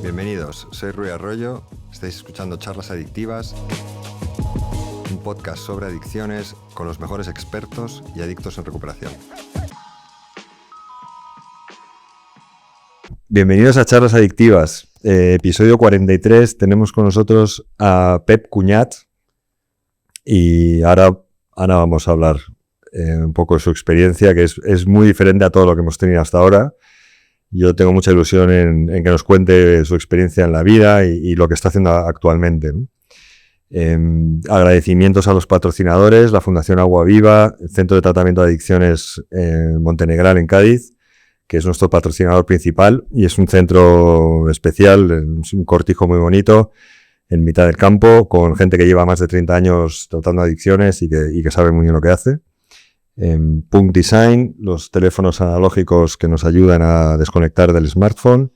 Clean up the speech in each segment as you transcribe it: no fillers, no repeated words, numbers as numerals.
Bienvenidos, soy Rui Arroyo, estáis escuchando Charlas Adictivas, un podcast sobre adicciones con los mejores expertos y adictos en recuperación. Bienvenidos a Charlas Adictivas, episodio 43, tenemos con nosotros a Pep Cuñat y ahora vamos a hablar un poco de su experiencia, que es muy diferente a todo lo que hemos tenido hasta ahora. Yo tengo mucha ilusión en que nos cuente su experiencia en la vida y lo que está haciendo actualmente, ¿no? Agradecimientos a los patrocinadores, la Fundación Agua Viva, el Centro de Tratamiento de Adicciones Montenegral en Cádiz, que es nuestro patrocinador principal y es un centro especial, es un cortijo muy bonito en mitad del campo, con gente que lleva más de 30 años tratando adicciones y que sabe muy bien lo que hace. Punk Design, los teléfonos analógicos que nos ayudan a desconectar del smartphone,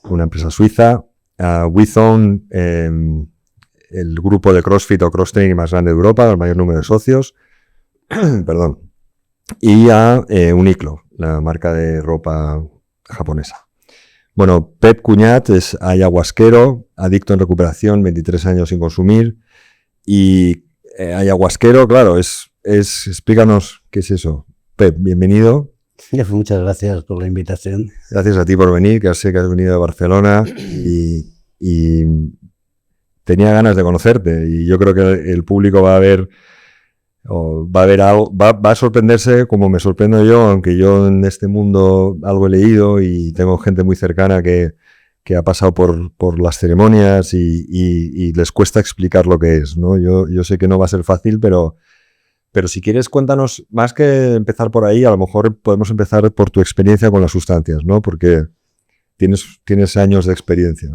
una empresa suiza. WeZone, el grupo de CrossFit o Cross Training más grande de Europa, el mayor número de socios. Perdón. Y a Uniqlo, la marca de ropa japonesa. Bueno, Pep Cuñat es ayahuasquero, adicto en recuperación, 23 años sin consumir. Y ayahuasquero, claro, explícanos qué es eso. Pep, bienvenido. Muchas gracias por la invitación. Gracias a ti por venir, que sé que has venido de Barcelona y tenía ganas de conocerte y yo creo que el público va a ver algo, va a sorprenderse como me sorprendo yo, aunque yo en este mundo algo he leído y tengo gente muy cercana que ha pasado por las ceremonias y les cuesta explicar lo que es, ¿no? Yo sé que no va a ser fácil, pero si quieres cuéntanos, más que empezar por ahí, a lo mejor podemos empezar por tu experiencia con las sustancias, ¿no? Porque tienes años de experiencia.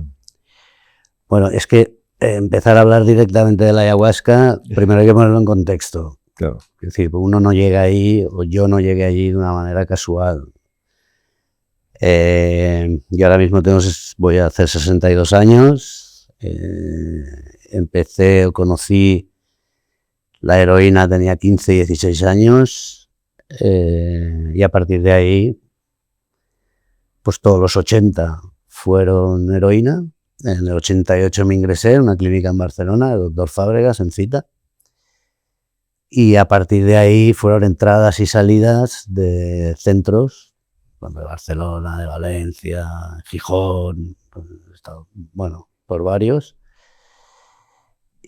Bueno, es que empezar a hablar directamente de la ayahuasca, primero hay que ponerlo en contexto. Claro. Es decir, uno no llega ahí, o yo no llegué allí de una manera casual. Yo ahora mismo voy a hacer 62 años. Conocí la heroína, tenía 15, 16 años, y a partir de ahí, pues todos los 80 fueron heroína. En el 88 me ingresé en una clínica en Barcelona, el doctor Fábregas, en cita, y a partir de ahí fueron entradas y salidas de centros, de Barcelona, de Valencia, Gijón, bueno, por varios.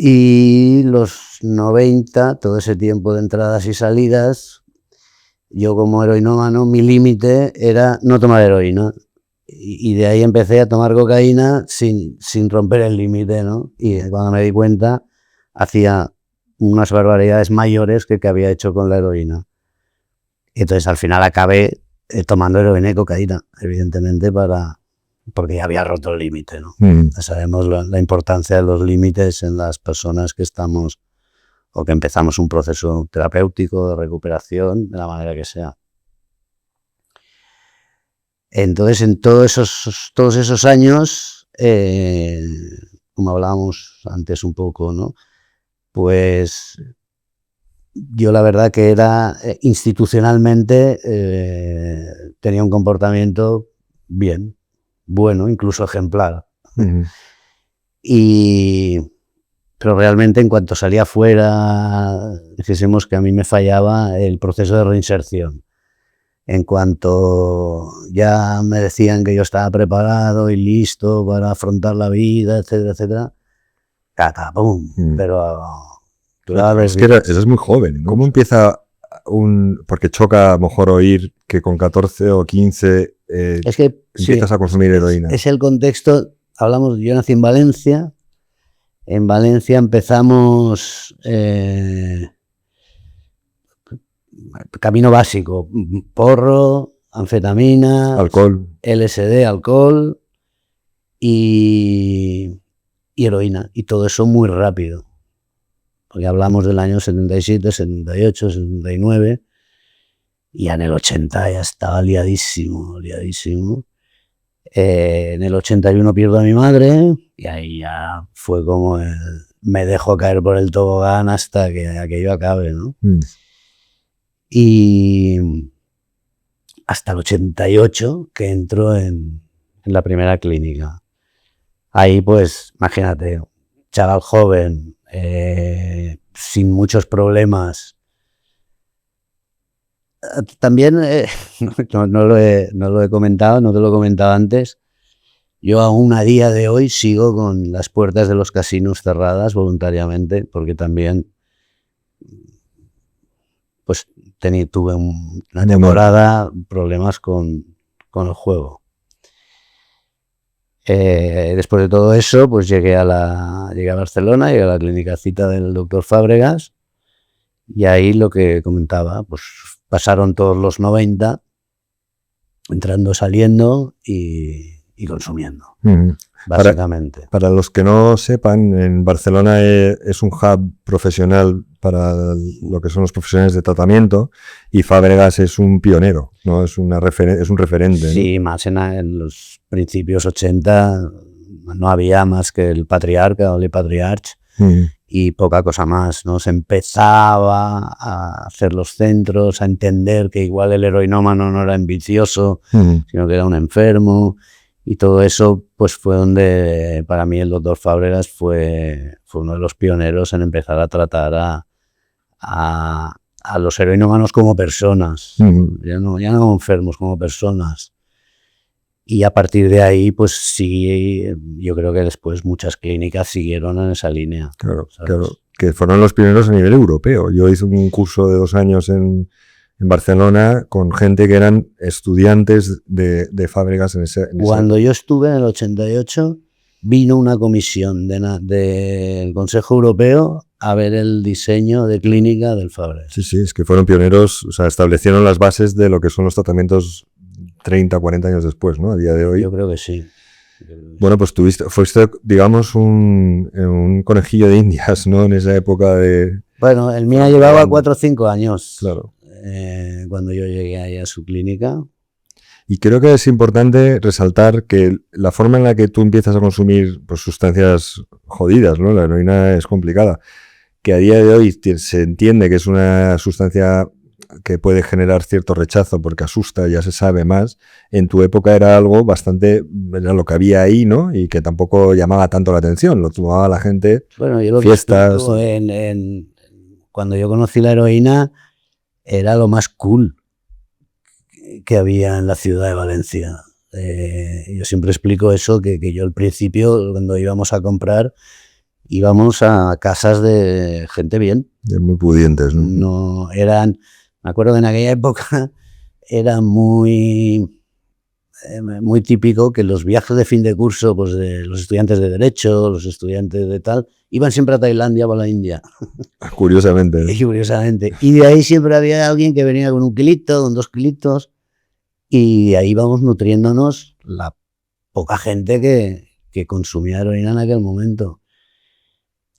Y los 90, todo ese tiempo de entradas y salidas, yo como heroinómano, mi límite era no tomar heroína. Y de ahí empecé a tomar cocaína sin romper el límite, ¿no? Y cuando me di cuenta, hacía unas barbaridades mayores que había hecho con la heroína. Y entonces al final acabé tomando heroína y cocaína, evidentemente, porque ya había roto el límite, ¿no? Sabemos la importancia de los límites en las personas que estamos o que empezamos un proceso terapéutico de recuperación, de la manera que sea. Entonces, en todos esos años, como hablábamos antes un poco, ¿no? Pues yo la verdad que era institucionalmente tenía un comportamiento bien, bueno, incluso ejemplar. Pero realmente en cuanto salía fuera, dijésemos que a mí me fallaba el proceso de reinserción. En cuanto ya me decían que yo estaba preparado y listo para afrontar la vida, etcétera, etcétera, ¡catapum! Pero claro, es que eres muy joven. ¿Cómo empieza porque choca a lo mejor oír que con 14 o 15 es que, empiezas a consumir heroína? Es el contexto. Yo nací en Valencia. En Valencia empezamos camino básico, porro, anfetamina, alcohol, LSD, alcohol y heroína. Y todo eso muy rápido. Porque hablamos del año 77, 78, 79, y ya en el 80 ya estaba liadísimo. En el 81 pierdo a mi madre y ahí ya fue como me dejo caer por el tobogán hasta que aquello acabe, ¿no? Y hasta el 88 que entro en la primera clínica. Ahí, pues, imagínate, chaval joven, sin muchos problemas. También, no lo he comentado, no te lo he comentado antes. Yo aún a día de hoy sigo con las puertas de los casinos cerradas voluntariamente, porque también pues tuve una temporada problemas con el juego. Después de todo eso, pues llegué a Barcelona, llegué a la Clinicacita del doctor Fábregas, y ahí lo que comentaba, pues pasaron todos los 90, entrando, saliendo y consumiendo, básicamente. Para los que no sepan, en Barcelona es un hub profesional para lo que son los profesionales de tratamiento, y Fábregas es un pionero, ¿no? Es un referente. Sí, ¿no? Más en los principios 80 no había más que el Patriarca o el Patriarch y poca cosa más, ¿no? Se empezaba a hacer los centros, a entender que igual el heroinómano no era ambicioso, sino que era un enfermo. Y todo eso pues fue donde para mí el doctor Fábregas fue uno de los pioneros en empezar a tratar a los heroinómanos como personas, ya no como enfermos, como personas. Y a partir de ahí, pues sí, yo creo que después muchas clínicas siguieron en esa línea. Claro, que fueron los pioneros a nivel europeo. Yo hice un curso de 2 años en Barcelona con gente que eran estudiantes de Fábregas Cuando yo estuve en el 88, vino una comisión del Consejo Europeo a ver el diseño de clínica del Fábregas. Sí, es que fueron pioneros, o sea, establecieron las bases de lo que son los tratamientos 30, 40 años después, ¿no? A día de hoy. Yo creo que sí. Bueno, pues fuiste, digamos, un conejillo de indias, ¿no? En esa época de... Bueno, el mío llevaba 4 o 5 años. Claro. Cuando yo llegué ahí a su clínica. Y creo que es importante resaltar que la forma en la que tú empiezas a consumir pues, sustancias jodidas, ¿no? La heroína es complicada, que a día de hoy se entiende que es una sustancia que puede generar cierto rechazo porque asusta, ya se sabe más. En tu época era algo bastante, era lo que había ahí, ¿no? Y que tampoco llamaba tanto la atención, lo tomaba la gente, bueno, yo lo fiestas. Cuando yo conocí la heroína, era lo más cool que había en la ciudad de Valencia. Yo siempre explico eso, que yo al principio, cuando íbamos a comprar, íbamos a casas de gente bien. De muy pudientes, ¿no? No eran, me acuerdo que en aquella época era muy típico que los viajes de fin de curso, pues de los estudiantes de Derecho, los estudiantes de tal, iban siempre a Tailandia o a la India. Curiosamente. Curiosamente. Y de ahí siempre había alguien que venía con 1 kilito, con 2 kilitos, y ahí íbamos nutriéndonos la poca gente que consumía heroína en aquel momento.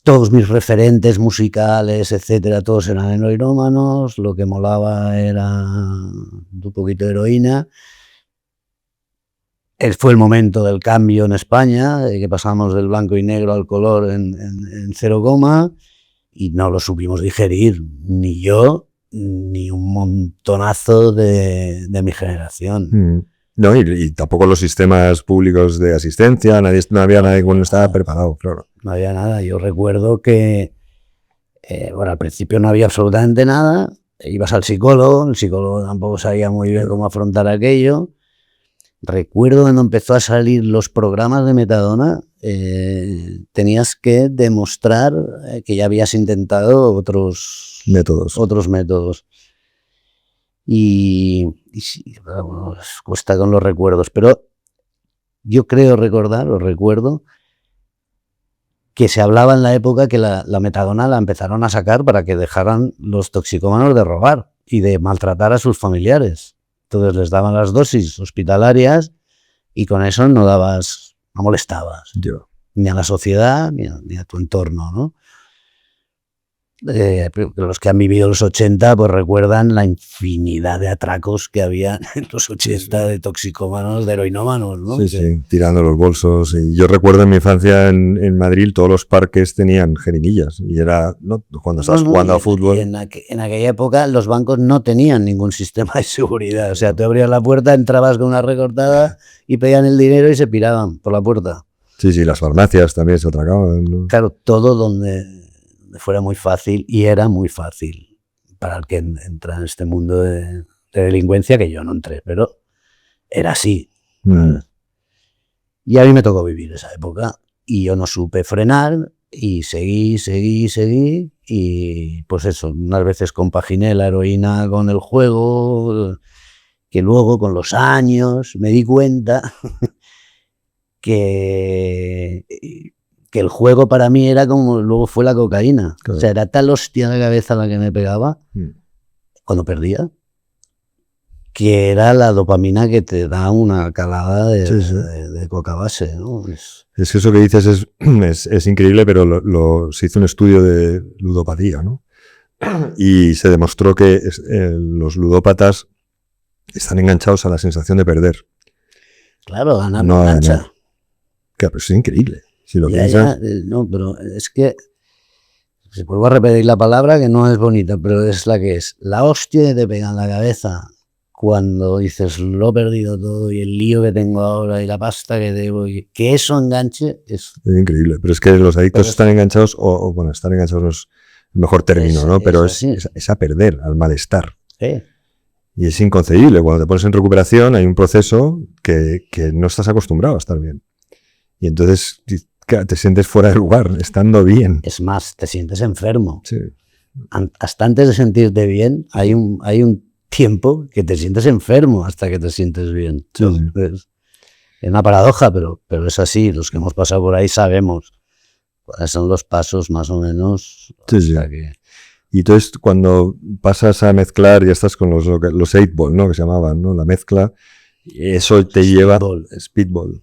Todos mis referentes musicales, etcétera, todos eran heroinómanos, lo que molaba era un poquito de heroína. Fue el momento del cambio en España, de que pasamos del blanco y negro al color en 0, y no lo supimos digerir, ni yo, ni un montonazo de mi generación. No, y tampoco los sistemas públicos de asistencia, no había nadie que no estaba preparado, claro. No había nada. Yo recuerdo que, al principio no había absolutamente nada, ibas al psicólogo, el psicólogo tampoco sabía muy bien cómo afrontar aquello. Recuerdo cuando empezó a salir los programas de metadona, tenías que demostrar que ya habías intentado otros métodos. Y sí, bueno, cuesta con los recuerdos, pero yo recuerdo que se hablaba en la época que la metadona la empezaron a sacar para que dejaran los toxicómanos de robar y de maltratar a sus familiares. Entonces les daban las dosis hospitalarias y con eso no molestabas ni a la sociedad ni a tu entorno, ¿no? Los que han vivido los 80 pues recuerdan la infinidad de atracos que había en los 80 de toxicómanos, de heroinómanos, ¿no? Sí, tirando los bolsos. Y yo recuerdo en mi infancia en Madrid todos los parques tenían jeringuillas y era, ¿no? Cuando estabas jugando a fútbol. En aquella época los bancos no tenían ningún sistema de seguridad, o sea, tú abrías la puerta, entrabas con una recortada y pedían el dinero y se piraban por la puerta. Sí, sí, las farmacias también se atracaban, ¿no? Claro, todo donde fuera muy fácil, y era muy fácil para el que entra en este mundo de delincuencia, que yo no entré, pero era así. Y a mí me tocó vivir esa época y yo no supe frenar y seguí y pues eso, unas veces compaginé la heroína con el juego, que luego con los años me di cuenta que el juego para mí era como luego fue la cocaína. Claro. O sea, era tal hostia de cabeza la que me pegaba cuando perdía, que era la dopamina que te da una calada de coca base, ¿no? Es que eso que dices es increíble, pero se hizo un estudio de ludopatía, ¿no? Y se demostró que los ludópatas están enganchados a la sensación de perder. Claro, ganar no engancha. Claro, pero es increíble. Si lo piensas... no, pero es que se vuelvo a repetir la palabra que no es bonita, pero es la que es. La hostia que te pega en la cabeza cuando dices lo he perdido todo y el lío que tengo ahora y la pasta que debo, y que eso enganche es increíble. Pero es que los adictos están enganchados, o bueno, estar enganchados no es el mejor término, ¿no? Pero es a perder, al malestar. Sí. Y es inconcebible. Cuando te pones en recuperación hay un proceso que no estás acostumbrado a estar bien. Y entonces te sientes fuera de lugar, estando bien. Es más, te sientes enfermo. Sí. Hasta antes de sentirte bien hay un tiempo que te sientes enfermo hasta que te sientes bien. Sí, sí. Es una paradoja, pero es así. Los que hemos pasado por ahí sabemos cuáles son los pasos más o menos. Sí, sí. Y entonces cuando pasas a mezclar, ya estás con los 8-ball, ¿no? Que se llamaban, ¿no? La mezcla. Y eso te lleva... Speedball.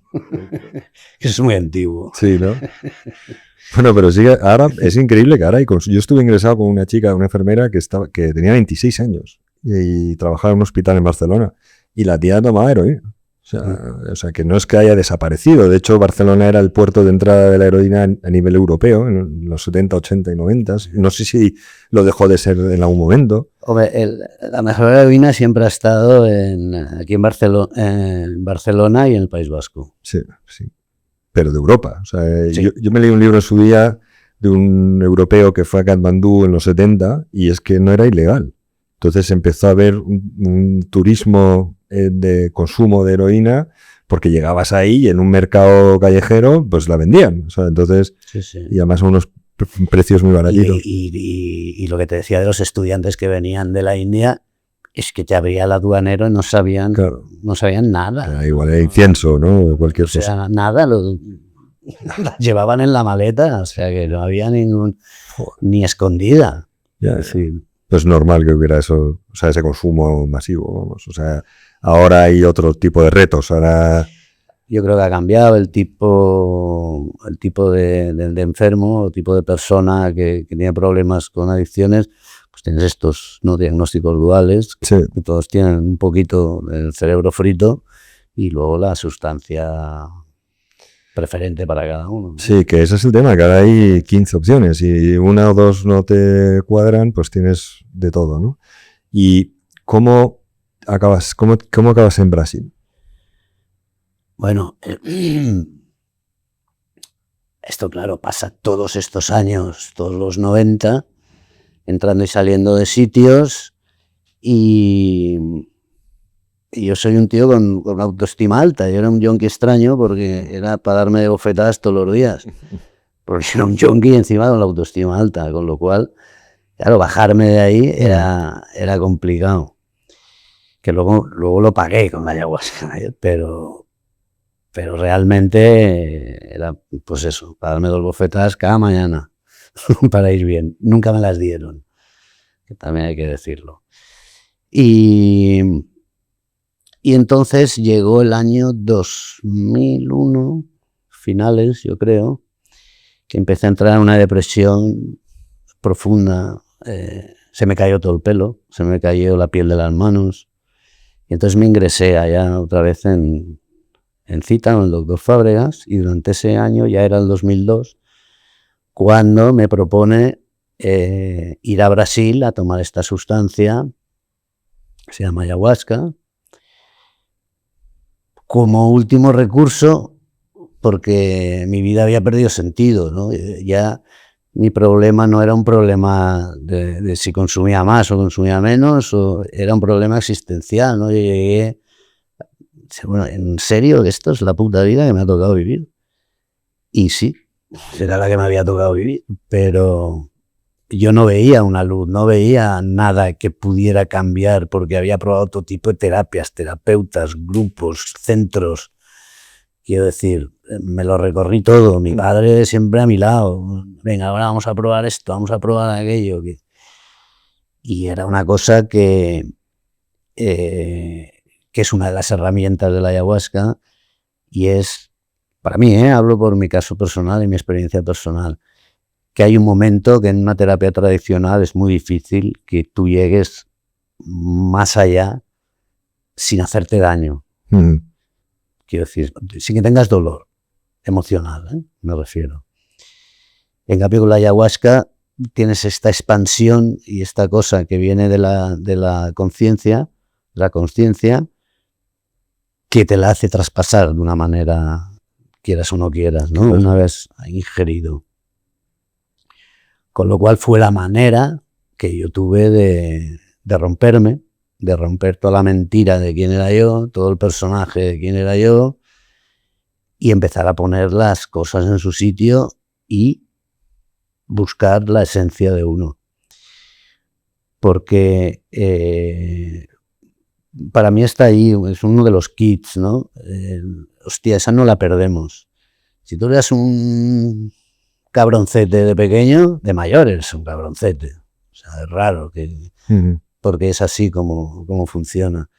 Que es muy antiguo. Sí, ¿no? Bueno, pero sí, ahora es increíble que ahora yo estuve ingresado con una chica, una enfermera que tenía 26 años y trabajaba en un hospital en Barcelona y la tía tomaba heroína. O sea, que no es que haya desaparecido. De hecho, Barcelona era el puerto de entrada de la heroína a nivel europeo en los 70, 80 y 90. No sé si lo dejó de ser en algún momento. Hombre, la mejor heroína siempre ha estado aquí en Barcelona y en el País Vasco. Sí, sí. Pero de Europa. O sea, sí. yo me leí un libro en su día de un europeo que fue a Katmandú en los 70 y es que no era ilegal. Entonces empezó a haber un turismo de consumo de heroína porque llegabas ahí y en un mercado callejero pues la vendían. O sea, entonces, sí. Y además a unos precios muy baratitos. Y lo que te decía de los estudiantes que venían de la India es que te abría el aduanero y no sabían, claro. No sabían nada. Igual era incienso, ¿no? O cualquier cosa. O sea, nada, la llevaban en la maleta, o sea que no había ni escondida. Ya, sí. Pues normal que hubiera eso, o sea, ese consumo masivo, vamos. O sea, ahora hay otro tipo de retos. Ahora yo creo que ha cambiado el tipo de enfermo, el tipo de persona que tiene problemas con adicciones. Pues tienes estos diagnósticos duales, sí. Que todos tienen un poquito el cerebro frito y luego la sustancia preferente para cada uno, ¿no? Sí, que ese es el tema, que ahora hay 15 opciones y una o dos no te cuadran, pues tienes de todo, ¿no? ¿Y cómo acabas en Brasil? Bueno, esto claro, pasa todos estos años, todos los 90, entrando y saliendo de sitios y yo soy un tío con autoestima alta. Yo era un yonki extraño porque era para darme de bofetadas todos los días. Porque era un yonki encima con la autoestima alta, con lo cual, claro, bajarme de ahí era complicado. Que luego lo pagué con la ayahuasca, pero realmente era, pues eso, para darme 2 bofetadas cada mañana para ir bien. Nunca me las dieron, que también hay que decirlo. Y entonces llegó el año 2001, finales, yo creo, que empecé a entrar en una depresión profunda. Se me cayó todo el pelo, se me cayó la piel de las manos. Y entonces me ingresé allá otra vez en cita con el doctor Fábregas y durante ese año, ya era el 2002, cuando me propone ir a Brasil a tomar esta sustancia, se llama ayahuasca, como último recurso porque mi vida había perdido sentido, ¿no? Ya mi problema no era un problema de si consumía más o consumía menos, era un problema existencial, ¿no? Yo llegué, bueno, ¿en serio esto es la puta vida que me ha tocado vivir? Y sí, era la que me había tocado vivir, pero yo no veía una luz, no veía nada que pudiera cambiar, porque había probado todo tipo de terapias, terapeutas, grupos, centros. Quiero decir, me lo recorrí todo, mi padre siempre a mi lado. Venga, ahora vamos a probar esto, vamos a probar aquello. Y era una cosa que es una de las herramientas de la ayahuasca, y es, para mí, hablo por mi caso personal y mi experiencia personal, que hay un momento que en una terapia tradicional es muy difícil que tú llegues más allá sin hacerte daño. Quiero decir, sin que tengas dolor emocional, me refiero. En cambio, con la ayahuasca tienes esta expansión y esta cosa que viene de la conciencia, la consciencia, que te la hace traspasar de una manera, quieras o no quieras, ¿no? Una vez ingerido. Con lo cual fue la manera que yo tuve de romperme, de romper toda la mentira de quién era yo, todo el personaje de quién era yo, y empezar a poner las cosas en su sitio y buscar la esencia de uno. Porque para mí está ahí, es uno de los kits, ¿no? Hostia, esa no la perdemos. Si tú eras un cabroncete de pequeño, de mayor eres un cabroncete. O sea, es raro que... porque es así como funciona.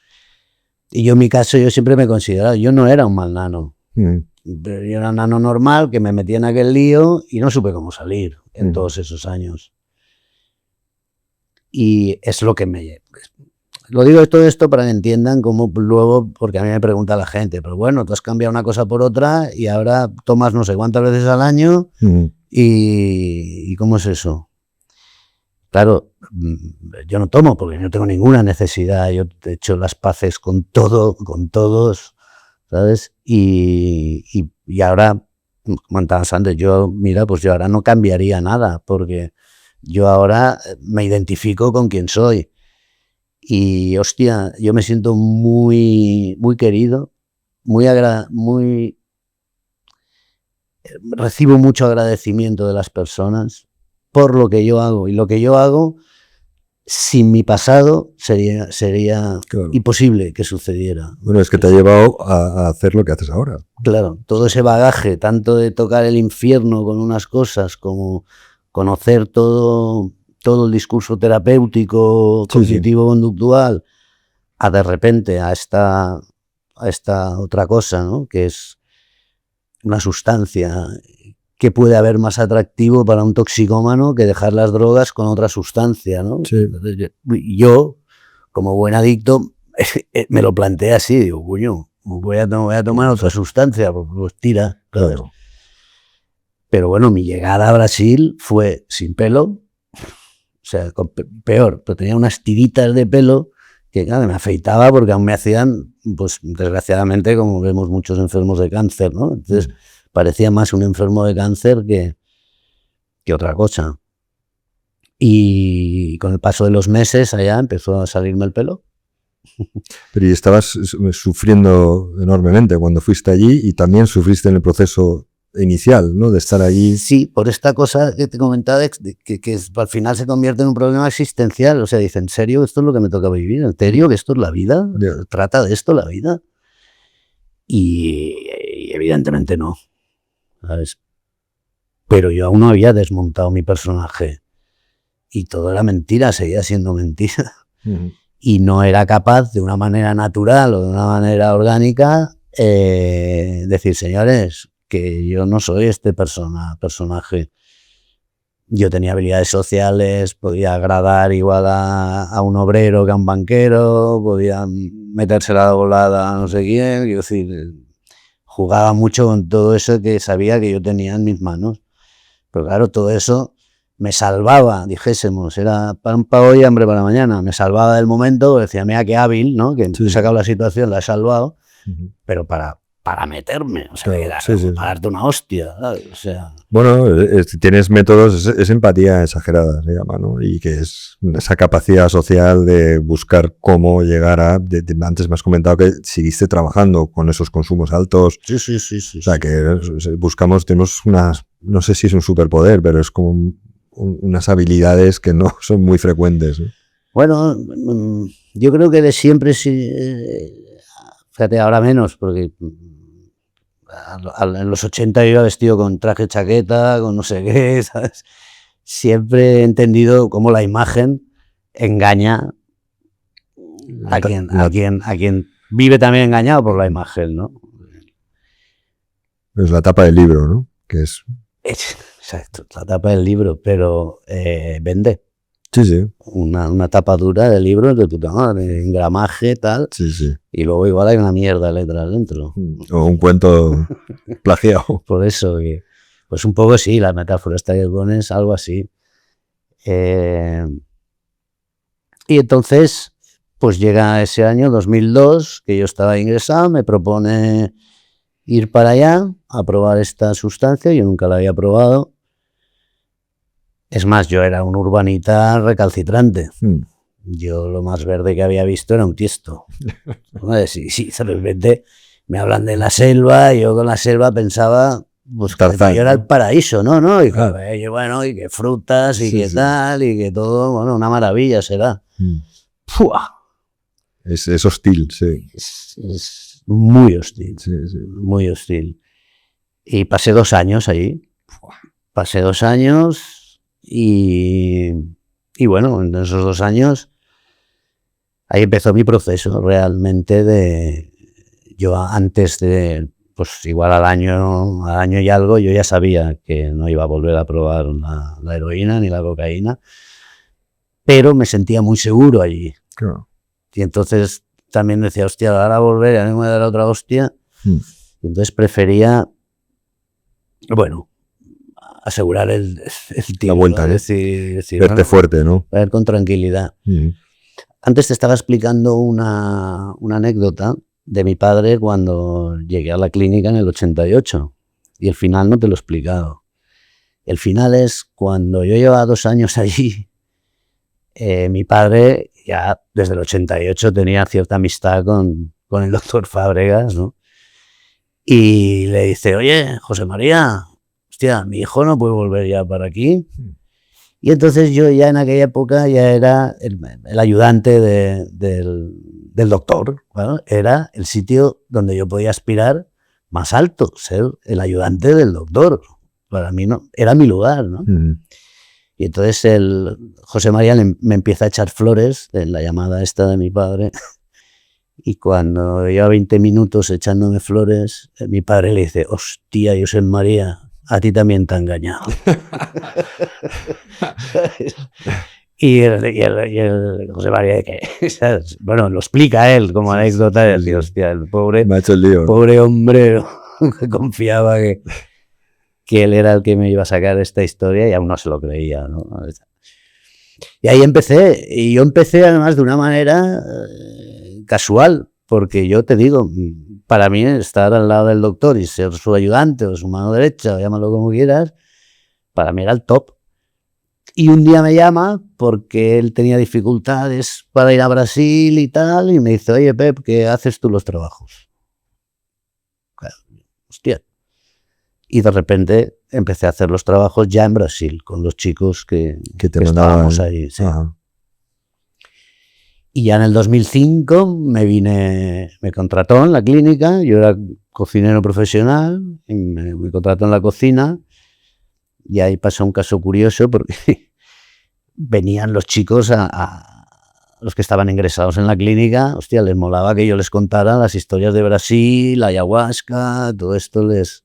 Y yo en mi caso, yo siempre me he considerado, yo no era un mal nano. Pero yo era un nano normal que me metí en aquel lío y no supe cómo salir en todos esos años. Y es lo que me... Lo digo todo esto para que entiendan cómo luego, porque a mí me pregunta la gente, pero bueno, tú has cambiado una cosa por otra y ahora tomas no sé cuántas veces al año y ¿cómo es eso? Claro, yo no tomo porque no tengo ninguna necesidad, yo he hecho las paces con todo, con todos, ¿sabes? Y ahora, como comentabas antes, yo ahora no cambiaría nada, porque yo ahora me identifico con quien soy. Y, hostia, yo me siento muy, muy querido, recibo mucho agradecimiento de las personas por lo que yo hago. Y lo que yo hago, sin mi pasado, sería claro, imposible que sucediera. Bueno, es que te ha llevado a hacer lo que haces ahora. Claro, todo ese bagaje, tanto de tocar el infierno con unas cosas, como conocer todo el discurso terapéutico, cognitivo-conductual, a de repente a esta otra cosa, ¿no? Que es una sustancia que puede haber más atractivo para un toxicómano que dejar las drogas con otra sustancia, ¿no? Sí. Entonces, yo, como buen adicto, me lo planteé así, digo, coño, voy a tomar otra sustancia, pues tira, claro. Pero bueno, mi llegada a Brasil fue sin pelo, o sea, peor, pero tenía unas tiritas de pelo que claro, me afeitaba porque aún me hacían, pues desgraciadamente, como vemos muchos enfermos de cáncer, ¿no? Entonces parecía más un enfermo de cáncer que otra cosa. Y con el paso de los meses allá empezó a salirme el pelo. Pero y estabas sufriendo enormemente cuando fuiste allí y también sufriste en el proceso inicial, ¿no? De estar allí. Sí, por esta cosa que te comentaba, que al final se convierte en un problema existencial. O sea, dice, ¿en serio esto es lo que me toca vivir? ¿En serio que esto es la vida? ¿Trata de esto la vida? Y evidentemente no, ¿sabes? Pero yo aún no había desmontado mi personaje. Y todo era mentira, seguía siendo mentira. Y no era capaz, de una manera natural o de una manera orgánica, decir, señores, que yo no soy este personaje. Yo tenía habilidades sociales, podía agradar igual a un obrero que a un banquero, podía meterse la volada a no sé quién, quiero decir, jugaba mucho con todo eso que sabía que yo tenía en mis manos. Pero claro, todo eso me salvaba, dijésemos, era pan para hoy, hambre para mañana, me salvaba del momento, decía, mira qué hábil, ¿no? Que he sacado la situación, la he salvado, pero para para meterme, o sea, Claro, era sí, sí. para darte una hostia, ¿sabes? O sea, Bueno, tienes métodos, es empatía exagerada, se llama, ¿no? Y que es esa capacidad social de buscar cómo llegar a... antes me has comentado que seguiste trabajando con esos consumos altos. sí. O sea, que buscamos, tenemos unas... No sé si es un superpoder, pero es como unas habilidades que no son muy frecuentes, ¿no? Bueno, yo creo que de siempre sí, fíjate, ahora menos, porque en los 80 yo iba vestido con traje chaqueta, con no sé qué, ¿sabes? Siempre he entendido cómo la imagen engaña a quien vive también engañado por la imagen, ¿no? Es la tapa del libro, ¿no? Que es... Exacto, la tapa del libro, pero vende. Sí, sí. Una tapa dura de libros de puta madre, engramaje, tal, Sí, sí. y luego igual hay una mierda de letras dentro. O un cuento plagiado. Por eso, pues un poco sí, la metáfora esta que pones, algo así. Y entonces, pues llega ese año, 2002, que yo estaba ingresado, me propone ir para allá a probar esta sustancia, yo nunca la había probado. Es más, yo era un urbanita recalcitrante. Yo lo más verde que había visto era un Tiesto. Sí, de repente me hablan de la selva, y yo con la selva pensaba, pues que yo era el paraíso, ¿no? Y que, bueno, y que frutas, y que tal, y que todo, bueno, una maravilla será. ¡Fua! Es hostil, sí. Es muy hostil, sí. Muy hostil. Y pasé 2 años allí. Pasé 2 años y bueno, en esos 2 años ahí empezó mi proceso realmente de... Yo antes de, pues igual al año y algo, yo ya sabía que no iba a volver a probar la heroína ni la cocaína, pero me sentía muy seguro allí. Claro. Y entonces también decía, hostia, ahora volver, a mí me voy a dar otra hostia. Y entonces prefería, bueno, asegurar el La tiro, vuelta, ¿no? ¿eh? Decir, verte fuerte, ¿no? A ver, con tranquilidad. Antes te estaba explicando una anécdota de mi padre cuando llegué a la clínica en el 88. Y el final no te lo he explicado. El final es cuando yo llevaba 2 años allí, mi padre ya desde el 88 tenía cierta amistad con el doctor Fábregas, ¿no? Y le dice, oye, José María, hostia, mi hijo no puede volver ya para aquí. Y entonces yo ya en aquella época ya era el ayudante del doctor, ¿no? Era el sitio donde yo podía aspirar más alto, ser el ayudante del doctor. Para mí no, era mi lugar, ¿no? Y entonces José María me empieza a echar flores en la llamada esta de mi padre. Y cuando lleva 20 minutos echándome flores, mi padre le dice, hostia, José María, a ti también te ha engañado. y el José María, bueno, lo explica él como anécdota, del tío, hostia, el pobre, me ha hecho el lío, pobre hombre que confiaba que él era el que me iba a sacar de esta historia y aún no se lo creía, ¿no? Y ahí empecé, y yo empecé además de una manera casual, porque yo te digo, para mí estar al lado del doctor y ser su ayudante o su mano derecha, o llámalo como quieras, para mí era el top. Y un día me llama porque él tenía dificultades para ir a Brasil y tal, y me dice, oye Pep, ¿qué haces tú los trabajos? Claro, hostia. Y de repente empecé a hacer los trabajos ya en Brasil, con los chicos que estábamos allí. Sí. Y ya en el 2005 me contrató en la clínica, yo era cocinero profesional, y me contrató en la cocina, y ahí pasó un caso curioso porque venían los chicos los que estaban ingresados en la clínica, hostia, les molaba que yo les contara las historias de Brasil, la ayahuasca, todo esto les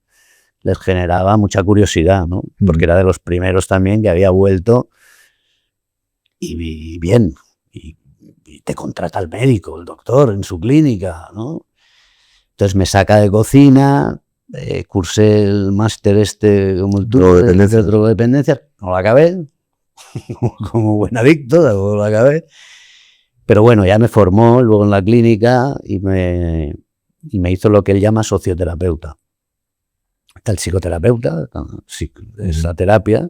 generaba mucha curiosidad, ¿no? Porque era de los primeros también que había vuelto y bien, y te contrata el médico, el doctor, en su clínica, ¿no? Entonces me saca de cocina, cursé el máster de drogodependencia, no lo acabé, como buen adicto, no lo acabé, pero bueno, ya me formó luego en la clínica y me y me hizo lo que él llama socioterapeuta. Está el psicoterapeuta, es la terapia,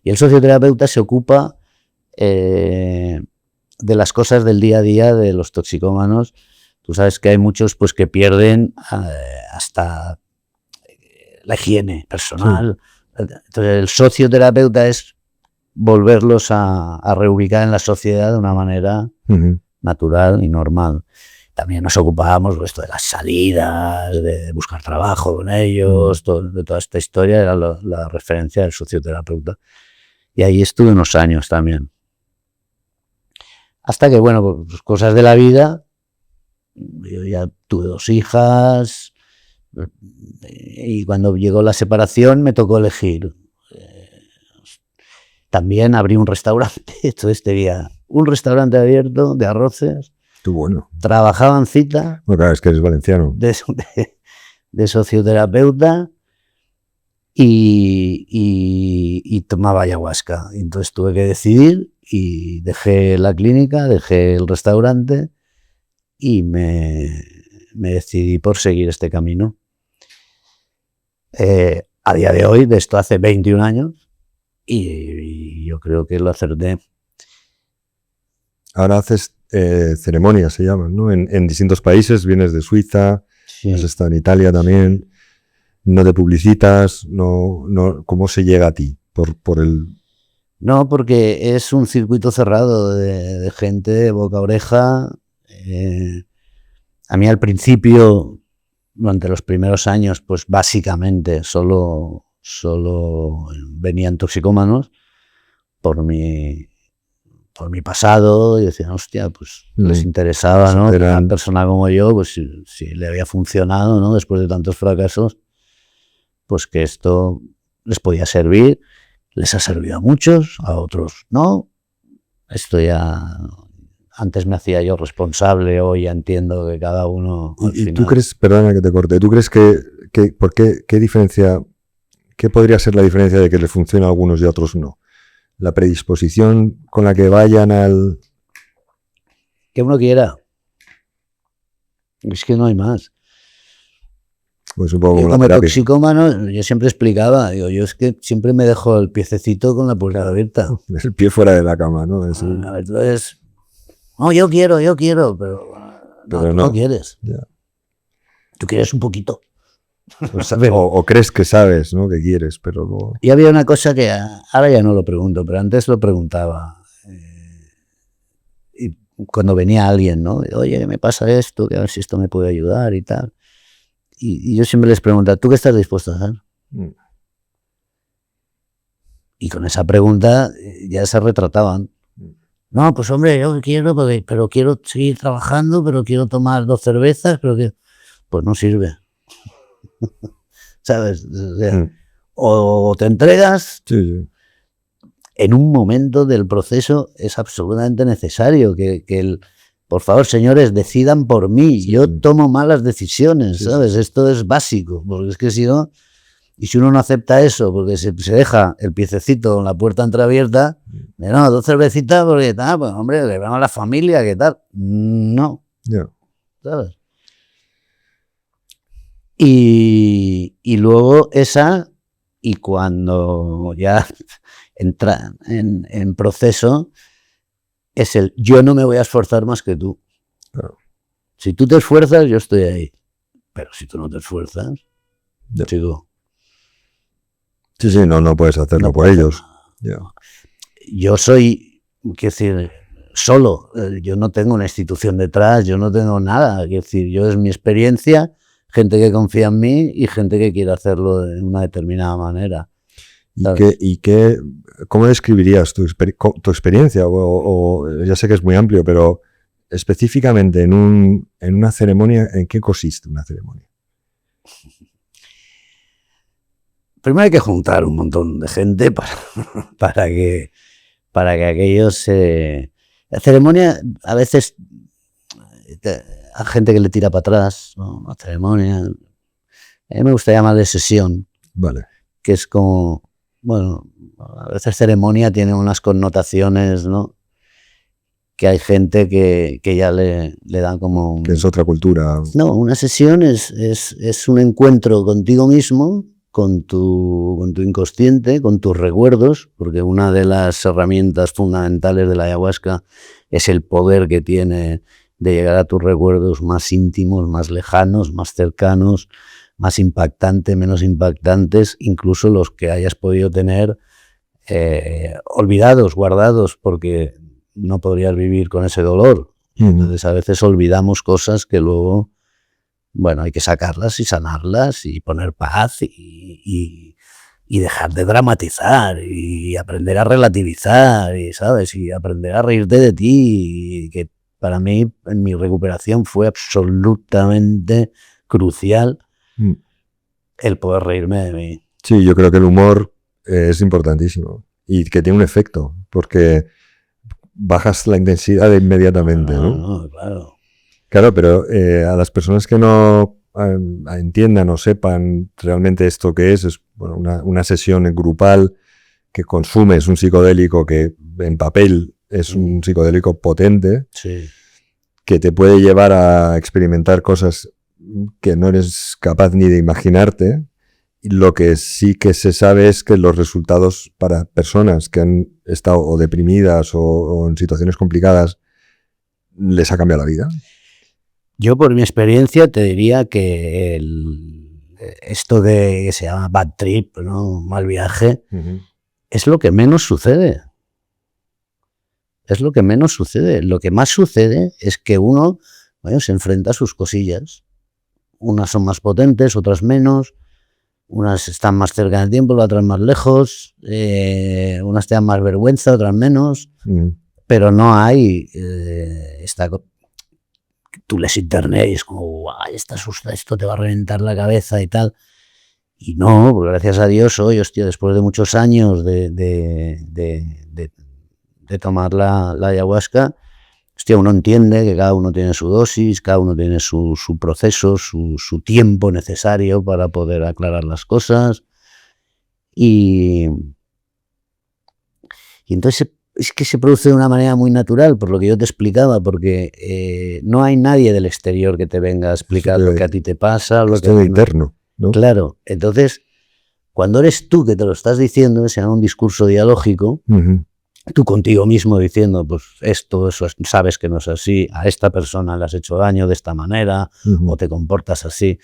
y el socioterapeuta se ocupa de las cosas del día a día de los toxicómanos. Tú sabes que hay muchos pues que pierden hasta la higiene personal. Sí. Entonces el socioterapeuta es volverlos a reubicar en la sociedad de una manera natural y normal. También nos ocupábamos de esto de las salidas, de buscar trabajo con ellos, de toda esta historia era la referencia del socioterapeuta. Y ahí estuve unos años también. Hasta que, bueno, pues cosas de la vida, yo ya tuve 2 hijas y cuando llegó la separación me tocó elegir. También abrí un restaurante, entonces tenía un restaurante abierto de arroces. Tú bueno. Trabajaba en cita. No, claro, es que eres valenciano. De socioterapeuta y tomaba ayahuasca. Entonces tuve que decidir y dejé la clínica, dejé el restaurante y me decidí por seguir este camino. A día de hoy, de esto hace 21 años, y yo creo que lo acerté. Ahora haces ceremonias, se llaman, ¿no? En distintos países, vienes de Suiza, sí. Has estado en Italia también, no te publicitas, no, ¿cómo se llega a ti? Por el... No, porque es un circuito cerrado de gente de boca a oreja. A mí al principio, durante los primeros años, pues básicamente solo venían toxicómanos por mi pasado y decían, hostia, pues les interesaba, ¿no? Una persona como yo, pues si le había funcionado, ¿no? Después de tantos fracasos, pues que esto les podía servir. Les ha servido a muchos, a otros no. Esto ya... Antes me hacía yo responsable, hoy ya entiendo que cada uno... ¿Y tú crees, perdona que te corte, tú crees que ¿por qué diferencia, qué podría ser la diferencia de que le funcione a algunos y a otros no? La predisposición con la que vayan al... Que uno quiera. Es que no hay más. Pues un poco yo como como la terapia. Toxicómano, yo siempre explicaba, digo, yo es que siempre me dejo el piececito con la puerta abierta. El pie fuera de la cama, ¿no? Entonces, no, yo quiero, pero no quieres. Ya. Tú quieres un poquito. O crees que sabes, ¿no? Que quieres, pero luego... Y había una cosa que ahora ya no lo pregunto, pero antes lo preguntaba. Y cuando venía alguien, ¿no? Oye, me pasa esto, que a ver si esto me puede ayudar y tal. Y yo siempre les pregunto, ¿tú qué estás dispuesto a hacer? Y con esa pregunta ya se retrataban. No, pues hombre, yo quiero, pero quiero seguir trabajando, pero quiero tomar 2 cervezas, pero que... Pues no sirve. ¿Sabes? O sea, o te entregas, sí. En un momento del proceso es absolutamente necesario que por favor, señores, decidan por mí. Sí, yo tomo malas decisiones, ¿sabes? Sí. Esto es básico, porque es que si no, y si uno no acepta eso, porque se deja el piececito con la puerta entreabierta, no, 2 cervecitas, porque tal, pues hombre, le van a la familia, ¿qué tal? No. Yeah. ¿Sabes? Y luego esa, y cuando ya entra en proceso, es el yo no me voy a esforzar más que tú. Claro. Si tú te esfuerzas, yo estoy ahí. Pero si tú no te esfuerzas, chico. Sí, no puedes hacerlo por ellos. Yeah. Yo soy, quiero decir, solo. Yo no tengo una institución detrás, yo no tengo nada. Quiero decir, yo es mi experiencia, gente que confía en mí y gente que quiere hacerlo de una determinada manera. ¿Cómo describirías tu experiencia? O ya sé que es muy amplio, pero específicamente en una ceremonia, ¿en qué consiste una ceremonia? Primero hay que juntar un montón de gente para que aquello se... La ceremonia, a veces hay gente que le tira para atrás, ¿no? La ceremonia. A mí me gusta llamarle sesión. Vale. Que es como... Bueno, a veces ceremonia tiene unas connotaciones, ¿no? que hay gente que ya le dan como... Que es otra cultura. No, una sesión es un encuentro contigo mismo, con tu inconsciente, con tus recuerdos, porque una de las herramientas fundamentales de la ayahuasca es el poder que tiene de llegar a tus recuerdos más íntimos, más lejanos, más cercanos, más impactantes, menos impactantes, incluso los que hayas podido tener olvidados, guardados, porque no podrías vivir con ese dolor. Entonces a veces olvidamos cosas que luego, bueno, hay que sacarlas y sanarlas y poner paz y dejar de dramatizar y aprender a relativizar, y, ¿sabes? Y aprender a reírte de ti, y que para mí en mi recuperación fue absolutamente crucial el poder reírme de mí. Sí, yo creo que el humor es importantísimo y que tiene un efecto, porque bajas la intensidad inmediatamente, ¿no? No, claro. Claro, pero a las personas que no entiendan o sepan realmente esto que es bueno, una sesión grupal que consumes un psicodélico que en papel es un psicodélico potente, sí, que te puede llevar a experimentar cosas que no eres capaz ni de imaginarte. Y lo que sí que se sabe es que los resultados para personas que han estado o deprimidas o en situaciones complicadas les ha cambiado la vida. Yo por mi experiencia te diría que esto de que se llama bad trip, ¿no? Mal viaje, es lo que menos sucede. Es lo que menos sucede. Lo que más sucede es que uno, bueno, se enfrenta a sus cosillas. Unas son más potentes, otras menos. Unas están más cerca del tiempo, las otras más lejos. Unas te dan más vergüenza, otras menos. Pero no hay tú lees internet y es como, guau, esto te va a reventar la cabeza y tal. Y no, porque gracias a Dios hoy, hostia, después de muchos años de tomar la ayahuasca, hostia, uno entiende que cada uno tiene su dosis, cada uno tiene su proceso, su tiempo necesario para poder aclarar las cosas. Y entonces es que se produce de una manera muy natural, por lo que yo te explicaba, porque no hay nadie del exterior que te venga a explicar lo que a ti te pasa. Lo que interno, ¿no? Claro, entonces, cuando eres tú que te lo estás diciendo, se llama un discurso dialógico, tú contigo mismo diciendo, pues eso sabes que no es así, a esta persona le has hecho daño de esta manera, o te comportas así.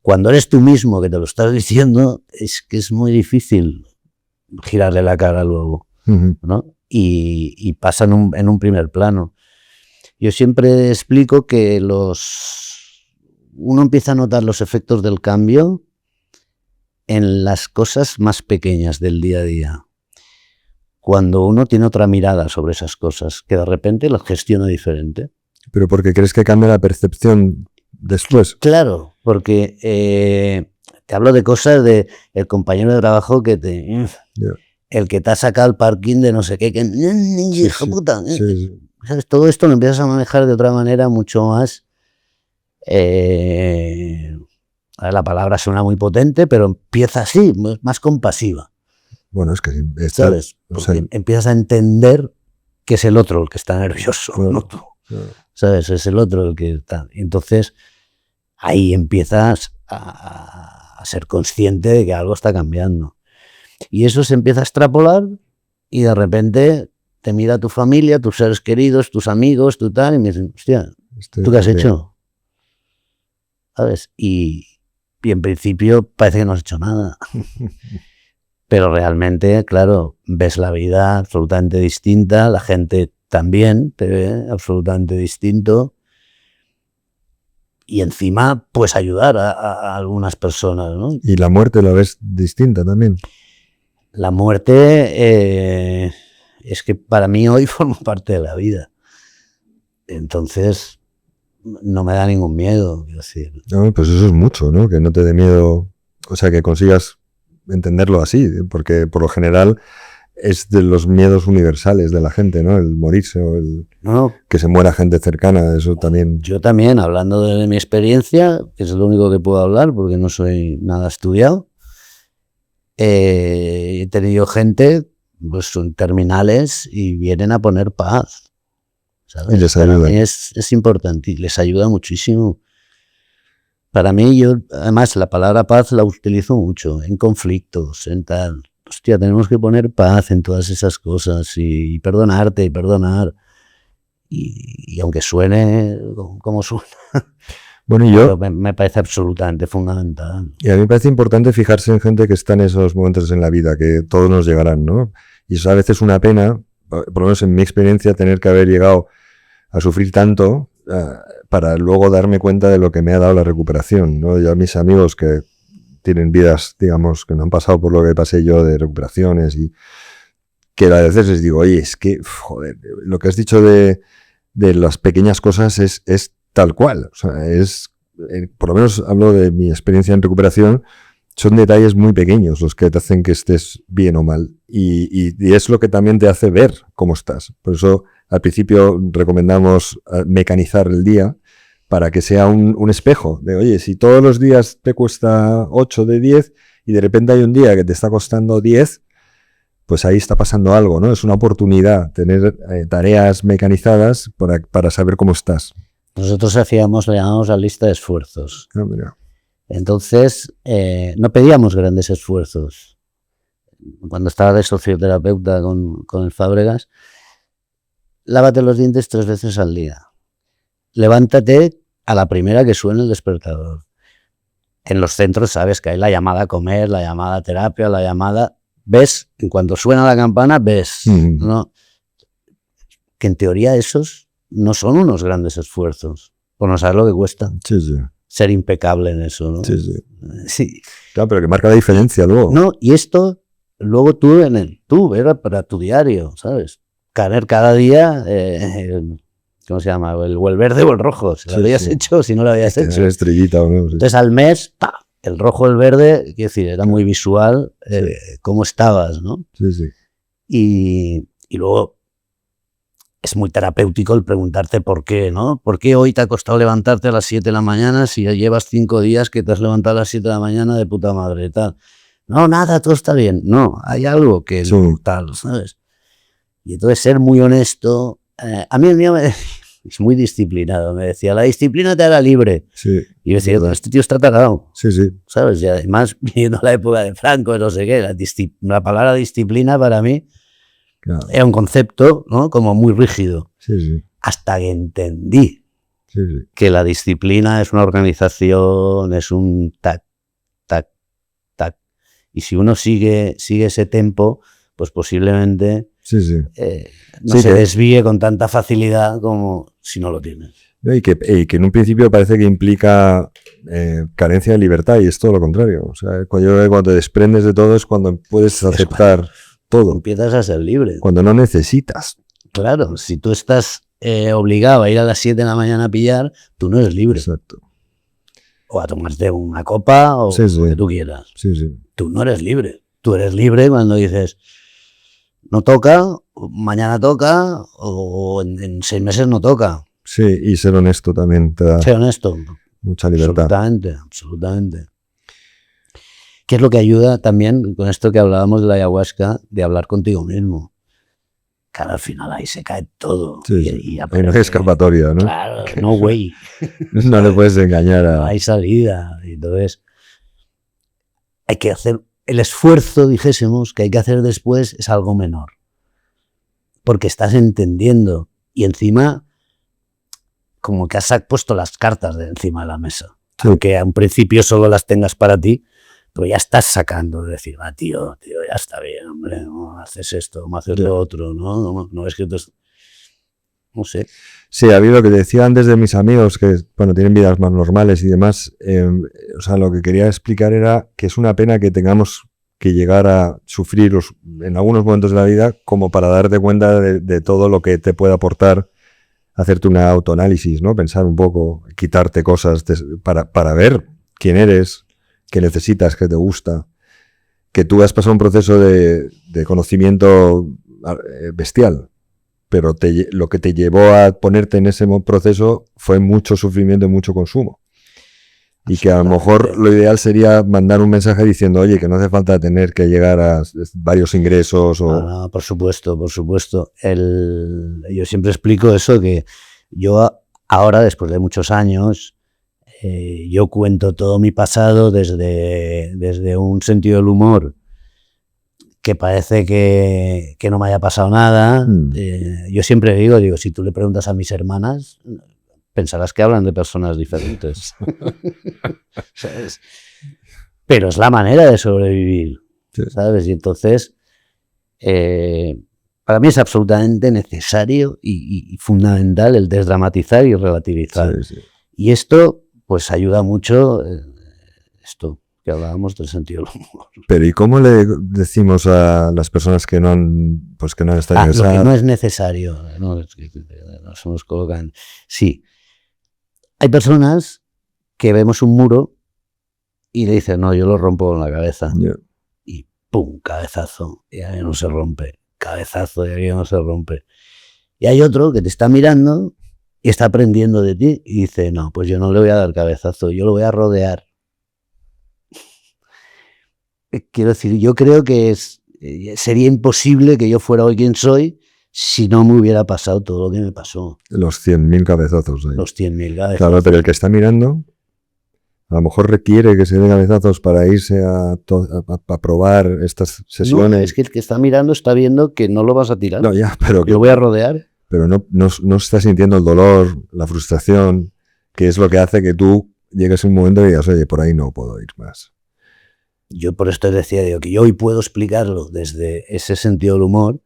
Cuando eres tú mismo que te lo estás diciendo, es que es muy difícil girarle la cara luego, ¿no? Y pasa en un primer plano. Yo siempre explico que uno empieza a notar los efectos del cambio en las cosas más pequeñas del día a día. Cuando uno tiene otra mirada sobre esas cosas, que de repente las gestiona diferente. ¿Pero porque crees que cambia la percepción después? Claro, porque te hablo de cosas de el compañero de trabajo que el que te ha sacado al parking de no sé qué, que hija puta. ¿Sabes? Todo esto lo empiezas a manejar de otra manera mucho más. La palabra suena muy potente, pero empieza así, más compasiva. Bueno, es que ¿sabes? Porque empiezas a entender que es el otro el que está nervioso, no tú. ¿Sabes? Es el otro el que está. Entonces, ahí empiezas a ser consciente de que algo está cambiando. Y eso se empieza a extrapolar y de repente te mira tu familia, tus seres queridos, tus amigos, tu tal, y me dicen, hostia, ¿tú qué has hecho? ¿Sabes? Y en principio parece que no has hecho nada. Pero realmente, claro, ves la vida absolutamente distinta, la gente también te ve absolutamente distinto. Y encima, pues ayudar a algunas personas, ¿no? ¿Y la muerte la ves distinta también? La muerte es que para mí hoy forma parte de la vida. Entonces, no me da ningún miedo. Quiero decir. No, pues eso es mucho, ¿no? Que no te dé miedo, o sea, que consigas entenderlo así, porque por lo general es de los miedos universales de la gente, ¿no? El morirse o que se muera gente cercana, eso también. Yo también, hablando de mi experiencia, que es lo único que puedo hablar porque no soy nada estudiado, he tenido gente, pues son terminales y vienen a poner paz. ¿sabes? Y les Para ayuda. mí es importante y les ayuda muchísimo. Para mí, yo, además, la palabra paz la utilizo mucho en conflictos, en tal. Hostia, tenemos que poner paz en todas esas cosas y perdonarte y perdonar. Y aunque suene como suena, Bueno, pero me parece absolutamente fundamental. y a mí me parece importante fijarse en gente que está en esos momentos en la vida, que todos nos llegarán, ¿no? Y eso a veces es una pena, por lo menos en mi experiencia, tener que haber llegado a sufrir tanto para luego darme cuenta de lo que me ha dado la recuperación, ¿no? Yo a mis amigos que tienen vidas, digamos, que no han pasado por lo que pasé yo de recuperaciones y que a veces les digo, oye, es que, joder, lo que has dicho de las pequeñas cosas es tal cual. O sea, por lo menos hablo de mi experiencia en recuperación, son detalles muy pequeños los que te hacen que estés bien o mal. Y es lo que también te hace ver cómo estás. Por eso al principio recomendamos mecanizar el día para que sea un espejo de, oye, si todos los días te cuesta 8 de 10 y de repente hay un día que te está costando 10, pues ahí está pasando algo, ¿no? Es una oportunidad tener tareas mecanizadas para saber cómo estás. Nosotros le llamamos la lista de esfuerzos. Ah, mira. Entonces, no pedíamos grandes esfuerzos. Cuando estaba de socioterapeuta con el Fábregas, lávate los dientes 3 veces al día. Levántate a la primera que suene el despertador. En los centros sabes que hay la llamada a comer, la llamada a terapia, la llamada... ¿Ves? En cuanto suena la campana, ves. ¿No? Que en teoría esos no son unos grandes esfuerzos. Por no saber lo que cuesta. Sí, sí. Ser impecable en eso, ¿no? Sí, sí. Sí. Claro, pero que marca la diferencia luego. No, y esto, luego tú era para tu diario, ¿sabes? Caer cada día, ¿cómo se llama? O el verde o el rojo. Si lo habías hecho, si no lo habías hecho. Estrellita o no. Sí. Entonces al mes, ¡pah! El rojo, el verde, quiero decir, era muy visual cómo estabas, ¿no? Sí, sí. Y luego es muy terapéutico el preguntarte por qué, ¿no? ¿Por qué hoy te ha costado levantarte a las 7 de la mañana si ya llevas 5 días que te has levantado a las 7 de la mañana de puta madre y tal? No, nada, todo está bien. No, hay algo que es tal, ¿sabes? Y entonces ser muy honesto. A mí el mío es muy disciplinado. Me decía, la disciplina te hará libre. Sí. Y yo decía, este tío está tarado. Sí, sí. ¿Sabes? Y además, viendo la época de Franco, no sé qué, la palabra disciplina para mí era un concepto, ¿no? Como muy rígido. Sí, sí. Hasta que entendí que la disciplina es una organización, es un tac, tac, tac. Y si uno sigue ese tempo, pues posiblemente no se desvíe con tanta facilidad como si no lo tienes. Y que en un principio parece que implica carencia de libertad y es todo lo contrario. O sea, cuando te desprendes de todo es cuando puedes aceptar todo. Empiezas a ser libre. Cuando no necesitas. Claro, si tú estás obligado a ir a las 7 de la mañana a pillar, tú no eres libre. Exacto. O a tomarte una copa o lo que tú quieras. Sí, sí. Tú no eres libre. Tú eres libre cuando dices, no toca, mañana toca o en 6 meses no toca. Sí, y ser honesto también te da ser honesto. Mucha libertad. Absolutamente, absolutamente. ¿Qué es lo que ayuda también con esto que hablábamos de la ayahuasca, de hablar contigo mismo? Claro, al final ahí se cae todo. Sí, y hay una escapatoria, ¿no? Claro, no way. No le puedes engañar a... No hay salida. Entonces, hay que hacer... El esfuerzo, dijésemos, que hay que hacer después es algo menor. Porque estás entendiendo. Y encima, como que has puesto las cartas de encima de la mesa. Sí. Aunque a un principio solo las tengas para ti, pero ya estás sacando de decir, tío, ya está bien, hombre, no haces esto, no haces lo otro, no es que no sé. Sí, a mí lo que decía antes de mis amigos que, bueno, tienen vidas más normales y demás, o sea, lo que quería explicar era que es una pena que tengamos que llegar a sufrir en algunos momentos de la vida como para darte cuenta de todo lo que te puede aportar hacerte una autoanálisis, ¿no? Pensar un poco, quitarte cosas para ver quién eres, qué necesitas, qué te gusta, que tú has pasado un proceso de conocimiento bestial, pero lo que te llevó a ponerte en ese proceso fue mucho sufrimiento y mucho consumo. Y que a lo mejor lo ideal sería mandar un mensaje diciendo, oye, que no hace falta tener que llegar a varios ingresos o... No, por supuesto, por supuesto. Yo siempre explico eso, que yo ahora, después de muchos años, yo cuento todo mi pasado desde un sentido del humor que parece que no me haya pasado nada. Yo siempre digo, si tú le preguntas a mis hermanas, pensarás que hablan de personas diferentes. ¿Sabes? Pero es la manera de sobrevivir, ¿sabes? Y entonces, para mí es absolutamente necesario y fundamental el desdramatizar y relativizar. Sí. Y esto, pues, ayuda mucho, esto que hablábamos del sentido del humor. Pero ¿y cómo le decimos a las personas que no han estado en esa... Lo que no es necesario, no, es que nos nos colocan... Sí. Hay personas que vemos un muro y le dicen, no, yo lo rompo con la cabeza. Yeah. Y pum, cabezazo, y ahí no se rompe. Cabezazo, y ahí no se rompe. Y hay otro que te está mirando y está aprendiendo de ti y dice, no, pues yo no le voy a dar cabezazo, yo lo voy a rodear. Quiero decir, yo creo que sería imposible que yo fuera hoy quien soy si no me hubiera pasado todo lo que me pasó. Los 100.000 cabezazos. Ahí. Los 100.000 cabezazos. Claro, pero el que está mirando, a lo mejor requiere que se den cabezazos para irse a probar estas sesiones. No, es que el que está mirando está viendo que no lo vas a tirar. No, ya, pero... Lo voy a rodear. Pero no está sintiendo el dolor, la frustración, que es lo que hace que tú llegues a un momento y digas, oye, por ahí no puedo ir más. Yo por esto decía, que yo hoy puedo explicarlo desde ese sentido del humor,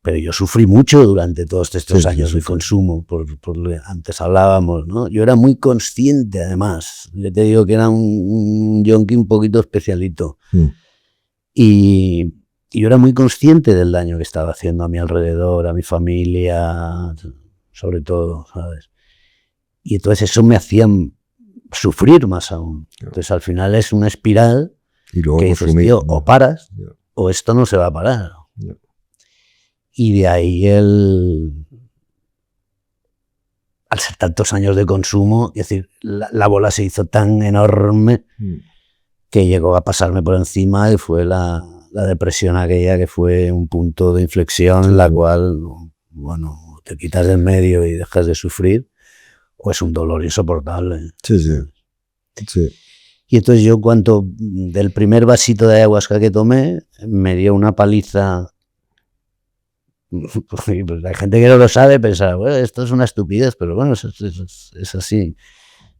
pero yo sufrí mucho durante todos estos años de consumo, antes hablábamos, ¿no? Yo era muy consciente, además. Yo te digo que era un yonki un poquito especialito. Y yo era muy consciente del daño que estaba haciendo a mi alrededor, a mi familia, sobre todo, ¿sabes? Y entonces eso me hacía sufrir más aún. Entonces al final es una espiral y luego que dices, tío, o paras o esto no se va a parar. Y de ahí al ser tantos años de consumo, es decir, la bola se hizo tan enorme que llegó a pasarme por encima y fue la depresión aquella que fue un punto de inflexión en la cual, bueno, te quitas de en medio y dejas de sufrir, o es un dolor insoportable. Sí. Y entonces yo, cuando del primer vasito de ayahuasca que tomé, me dio una paliza. Pues la gente que no lo sabe pensará, bueno, esto es una estupidez, pero bueno, es así.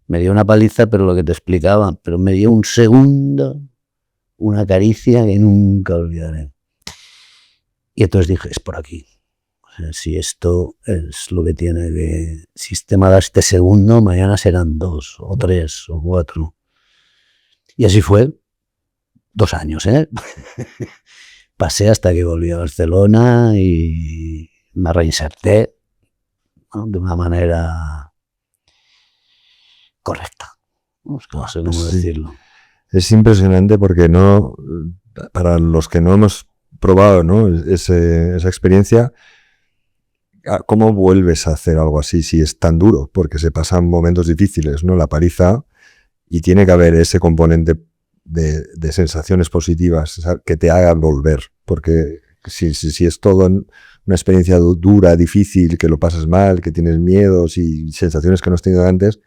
Me dio una paliza, pero lo que te explicaba, pero me dio un segundo, una caricia que nunca olvidaré. Y entonces dije, es por aquí. O sea, si esto es lo que tiene que... Si este me da este segundo, mañana serán 2, o 3, o 4. Y así fue. 2 años, ¿eh? Pasé hasta que volví a Barcelona y me reinserté, ¿no? De una manera correcta. No sé cómo decirlo. Es impresionante porque para los que no hemos probado, ¿no? esa experiencia, ¿cómo vuelves a hacer algo así si es tan duro? Porque se pasan momentos difíciles, ¿no? La paliza, y tiene que haber ese componente de sensaciones positivas que te hagan volver, porque si es todo una experiencia dura, difícil, que lo pasas mal, que tienes miedos y sensaciones que no has tenido antes,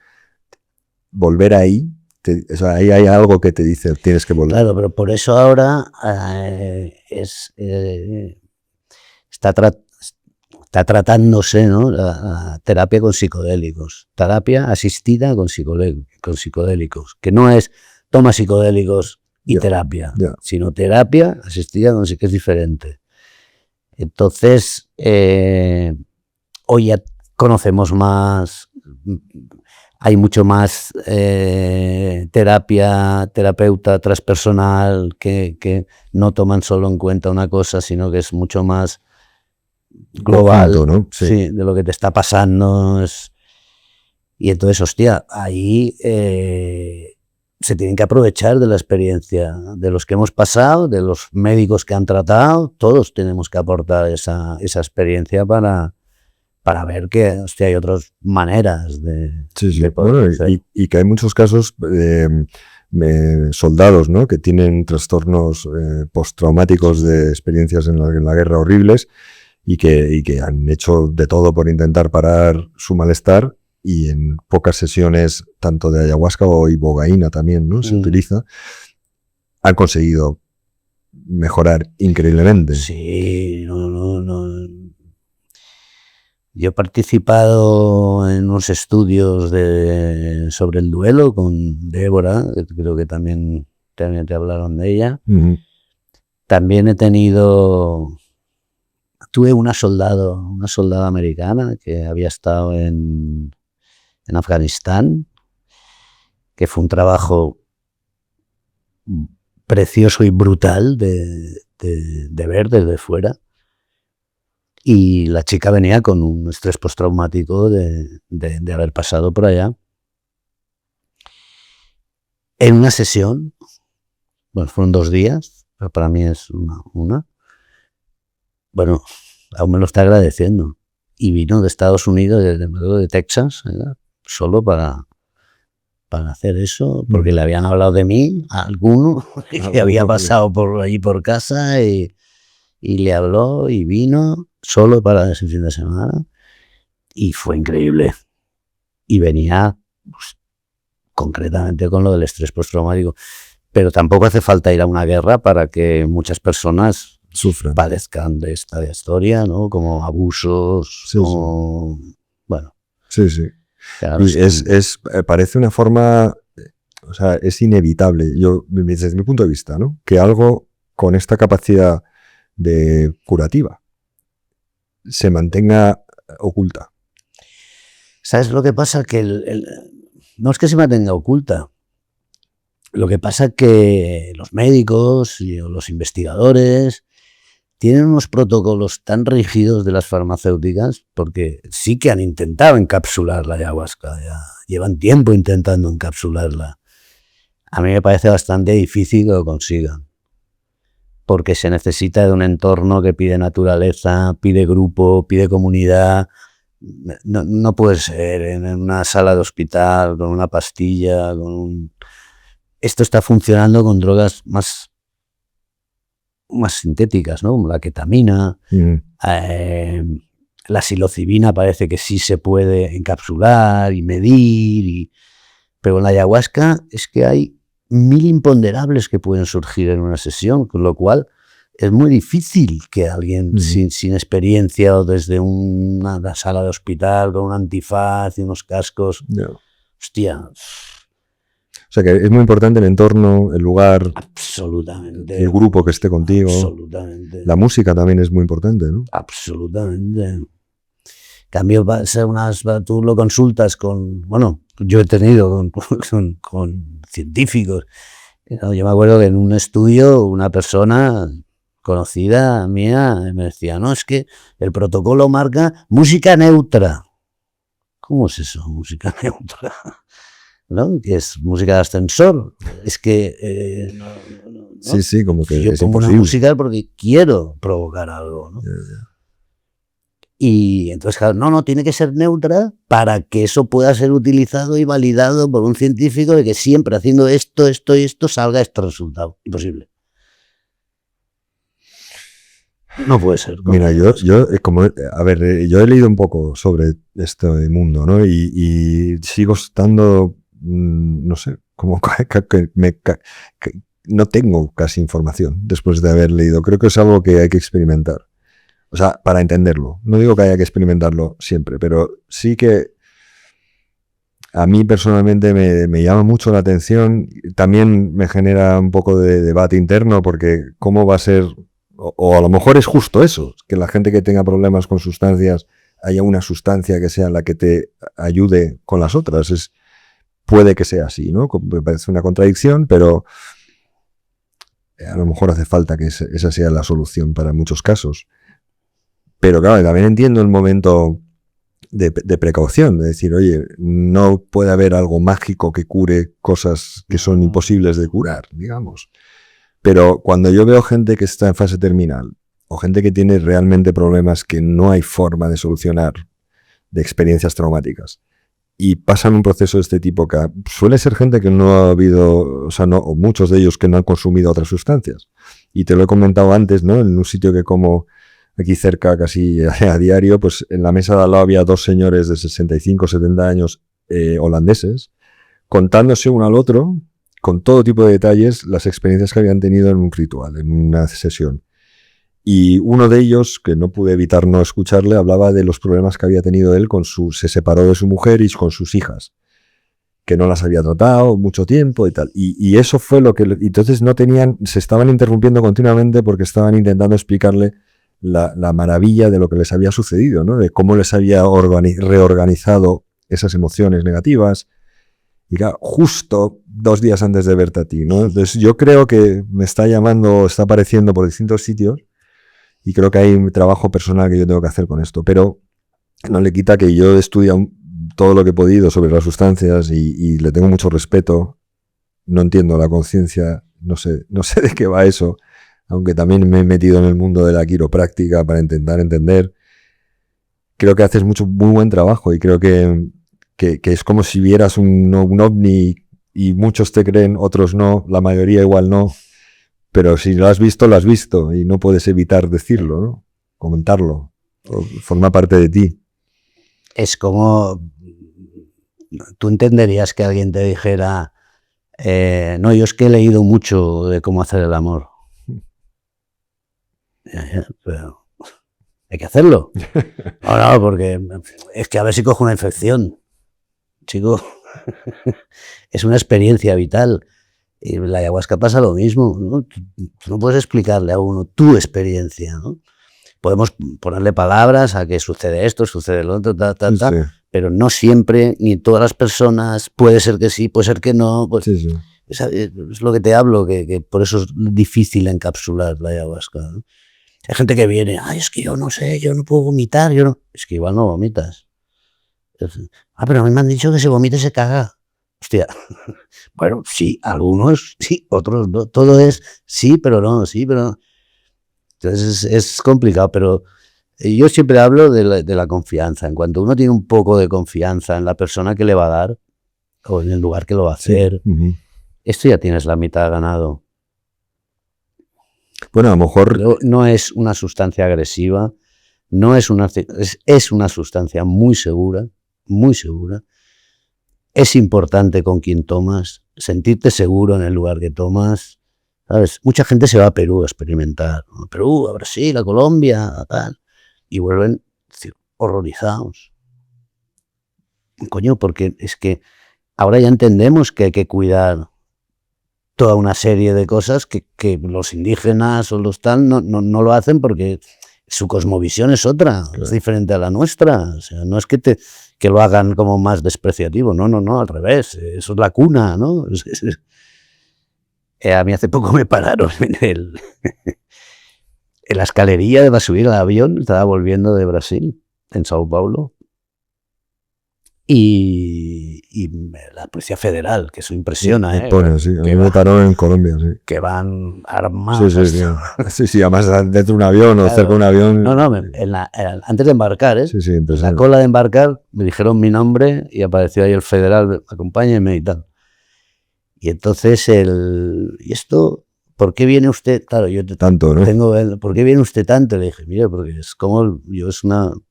volver ahí, ahí hay algo que te dice tienes que volver. Claro, pero por eso ahora está tratándose, ¿no? La terapia con psicodélicos, terapia asistida con psicodélicos, que no es toma psicodélicos y terapia, sino terapia asistida con que es diferente. Entonces, hoy ya conocemos más, hay mucho más terapeuta transpersonal que no toman solo en cuenta una cosa, sino que es mucho más global, ¿no? Sí, de lo que te está pasando. Y entonces, hostia, ahí se tienen que aprovechar de la experiencia de los que hemos pasado, de los médicos que han tratado. Todos tenemos que aportar esa experiencia para para ver que, hostia, hay otras maneras de... Sí, sí. de poder Bueno, hacer. y que hay muchos casos soldados, ¿no? Que tienen trastornos postraumáticos de experiencias en la guerra horribles y que han hecho de todo por intentar parar su malestar, y en pocas sesiones, tanto de ayahuasca o ibogaína también, ¿no? Se utiliza, han conseguido mejorar increíblemente. Sí, no. Yo he participado en unos estudios sobre el duelo con Débora, creo que también te hablaron de ella. Uh-huh. También tuve una soldada americana que había estado en Afganistán, que fue un trabajo precioso y brutal de ver desde fuera. Y la chica venía con un estrés postraumático de haber pasado por allá. En una sesión, bueno, fueron 2 días, pero para mí es una. Bueno, aún me lo está agradeciendo. Y vino de Estados Unidos, de Texas, ¿verdad? Solo para hacer eso, porque le habían hablado de mí a alguno que había pasado por allí por casa y le habló y vino solo para ese fin de semana y fue increíble. Y venía pues, concretamente con lo del estrés postraumático. Pero tampoco hace falta ir a una guerra para que muchas personas sufran, padezcan de esta historia, ¿no? Como abusos, sí, como... sí. Bueno. Sí, sí. Claro, parece una forma, o sea, es inevitable, yo desde mi punto de vista, ¿no? Que algo con esta capacidad de curativa se mantenga oculta. ¿Sabes lo que pasa? Que no es que se mantenga oculta. Lo que pasa es que los médicos y los investigadores tienen unos protocolos tan rígidos de las farmacéuticas, porque sí que han intentado encapsular la ayahuasca, ya llevan tiempo intentando encapsularla. A mí me parece bastante difícil que lo consigan, porque se necesita de un entorno que pide naturaleza, pide grupo, pide comunidad. No puede ser en una sala de hospital, con una pastilla, Esto está funcionando con drogas más sintéticas, ¿no? Como la ketamina, la psilocibina parece que sí se puede encapsular y medir, pero en la ayahuasca es que hay 1000 imponderables que pueden surgir en una sesión, con lo cual es muy difícil que alguien sin experiencia o desde una sala de hospital con un antifaz y unos cascos, hostia... O sea que es muy importante el entorno, el lugar, absolutamente, el grupo que esté contigo. Absolutamente. La música también es muy importante, ¿no? Absolutamente. En cambio, tú lo consultas bueno, yo he tenido con científicos. Yo me acuerdo que en un estudio una persona conocida mía me decía, no, es que el protocolo marca música neutra. ¿Cómo es eso, música neutra? ¿No? Que es música de ascensor. Es que... ¿no? Sí, como que yo es pongo imposible. una música porque quiero provocar algo, ¿no? Y entonces, claro, no, tiene que ser neutra para que eso pueda ser utilizado y validado por un científico de que siempre haciendo esto y esto salga este resultado. Imposible. No puede ser. Mira, yo he leído un poco sobre este mundo, ¿no? Y sigo estando, no sé, como que no tengo casi información después de haber leído. Creo que es algo que hay que experimentar. O sea, para entenderlo. No digo que haya que experimentarlo siempre, pero sí que a mí personalmente me llama mucho la atención. También me genera un poco de debate interno, porque cómo va a ser, o a lo mejor es justo eso, que la gente que tenga problemas con sustancias, haya una sustancia que sea la que te ayude con las otras. Puede que sea así, ¿no? Me parece una contradicción, pero a lo mejor hace falta que esa sea la solución para muchos casos. Pero claro, también entiendo el momento de precaución, de decir, oye, no puede haber algo mágico que cure cosas que son imposibles de curar, digamos. Pero cuando yo veo gente que está en fase terminal, o gente que tiene realmente problemas que no hay forma de solucionar, de experiencias traumáticas. Y pasan un proceso de este tipo que suele ser gente que no ha habido, o sea, no, o muchos de ellos que no han consumido otras sustancias. Y te lo he comentado antes, ¿no? En un sitio que como aquí cerca casi a diario, pues en la mesa de al lado había 2 señores de 65, 70 años holandeses, contándose uno al otro, con todo tipo de detalles, las experiencias que habían tenido en un ritual, en una sesión. Y uno de ellos, que no pude evitar no escucharle, hablaba de los problemas que había tenido él se separó de su mujer y con sus hijas, que no las había tratado mucho tiempo y tal. Y eso fue lo que... Entonces se estaban interrumpiendo continuamente porque estaban intentando explicarle la maravilla de lo que les había sucedido, ¿no? De cómo les había reorganizado esas emociones negativas. Y claro, justo 2 días antes de verte a ti, ¿no? Entonces yo creo que me está llamando, está apareciendo por distintos sitios. Y creo que hay un trabajo personal que yo tengo que hacer con esto, pero no le quita que yo he estudiado todo lo que he podido sobre las sustancias y le tengo mucho respeto. No entiendo la conciencia, no sé de qué va eso, aunque también me he metido en el mundo de la quiropráctica para intentar entender. Creo que haces muy buen trabajo y creo que es como si vieras un ovni y muchos te creen, otros no, la mayoría igual no. Pero si lo has visto y no puedes evitar decirlo, ¿no? Comentarlo, forma parte de ti. Es como, tú entenderías que alguien te dijera, no, yo es que he leído mucho de cómo hacer el amor. Pero hay que hacerlo. No, porque es que a ver si cojo una infección. Chico, es una experiencia vital. Y la ayahuasca pasa lo mismo, ¿no? Tú no puedes explicarle a uno tu experiencia, ¿no? Podemos ponerle palabras a que sucede esto, sucede lo otro, Sí. pero no siempre, ni todas las personas, puede ser que sí, puede ser que no. Pues, Sí. Es lo que te hablo, que por eso es difícil encapsular la ayahuasca, ¿no? Hay gente que viene, ay, es que yo no sé, yo no puedo vomitar, yo no... Es que igual no vomitas. Pero a mí me han dicho que se vomita y se caga. Hostia, bueno, sí, algunos sí, otros no. Todo es sí, pero no, sí, pero no. Entonces es complicado, pero yo siempre hablo de la confianza. En cuanto uno tiene un poco de confianza en la persona que le va a dar o en el lugar que lo va a hacer, esto ya tienes la mitad ganado. Bueno, a lo mejor... Pero no es una sustancia agresiva, no es una sustancia muy segura, muy segura. Es importante con quien tomas, sentirte seguro en el lugar que tomas, ¿sabes? Mucha gente se va a Perú a experimentar, a Perú, a Brasil, a Colombia, a tal, y vuelven horrorizados. Coño, porque es que ahora ya entendemos que hay que cuidar toda una serie de cosas que los indígenas o los tal no lo hacen porque su cosmovisión es otra, claro. Es diferente a la nuestra. O sea, no es que lo hagan como más despreciativo, no, al revés, eso es la cuna, ¿no? A mí hace poco me pararon en la escalería para subir al avión, estaba volviendo de Brasil, en Sao Paulo, y la Policía Federal, que eso impresiona, me pone, sí. A mí me pararon en Colombia, sí. Que van armados. Sí, además dentro de un avión, claro, o cerca de un avión. No, antes de embarcar, Sí, en la cola de embarcar, me dijeron mi nombre y apareció ahí el federal, acompáñeme y tal. Y entonces ¿y esto? ¿Por qué viene usted? Claro, yo tanto, ¿no? ¿Por qué viene usted tanto? Le dije, mire, porque es como yo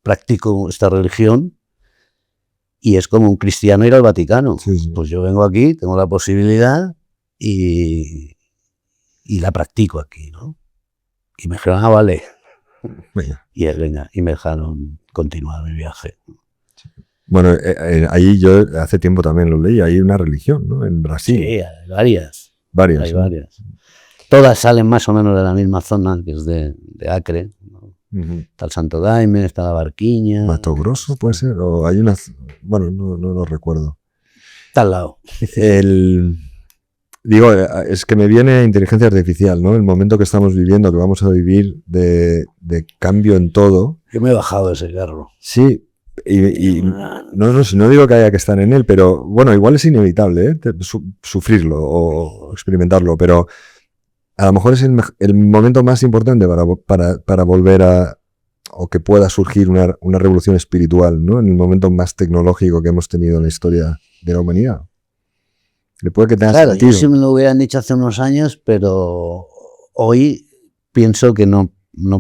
practico esta religión. Y es como un cristiano ir al Vaticano. Sí. Pues yo vengo aquí, tengo la posibilidad y la practico aquí, ¿no? Y me dijeron, vale. Venga. Y venga, y me dejaron continuar mi viaje. Bueno, ahí yo hace tiempo también lo leí, hay una religión, ¿no? En Brasil. Sí, hay varias. Varias. Hay varias. Todas salen más o menos de la misma zona, que es de Acre, ¿no? Está el Santo Daime, está la Barquiña. Mato Grosso puede ser, o hay unas, bueno, no lo recuerdo. Está al lado. Digo, es que me viene inteligencia artificial, ¿no? El momento que estamos viviendo, que vamos a vivir de cambio en todo. Yo me he bajado de ese carro. Sí, y no digo que haya que estar en él, pero bueno, igual es inevitable, sufrirlo o experimentarlo, pero a lo mejor es el momento más importante para volver a o que pueda surgir una revolución espiritual, ¿no? En el momento más tecnológico que hemos tenido en la historia de la humanidad. Le puede que tenga Claro, sentido. yo sí me lo hubieran dicho hace unos años, pero hoy pienso que no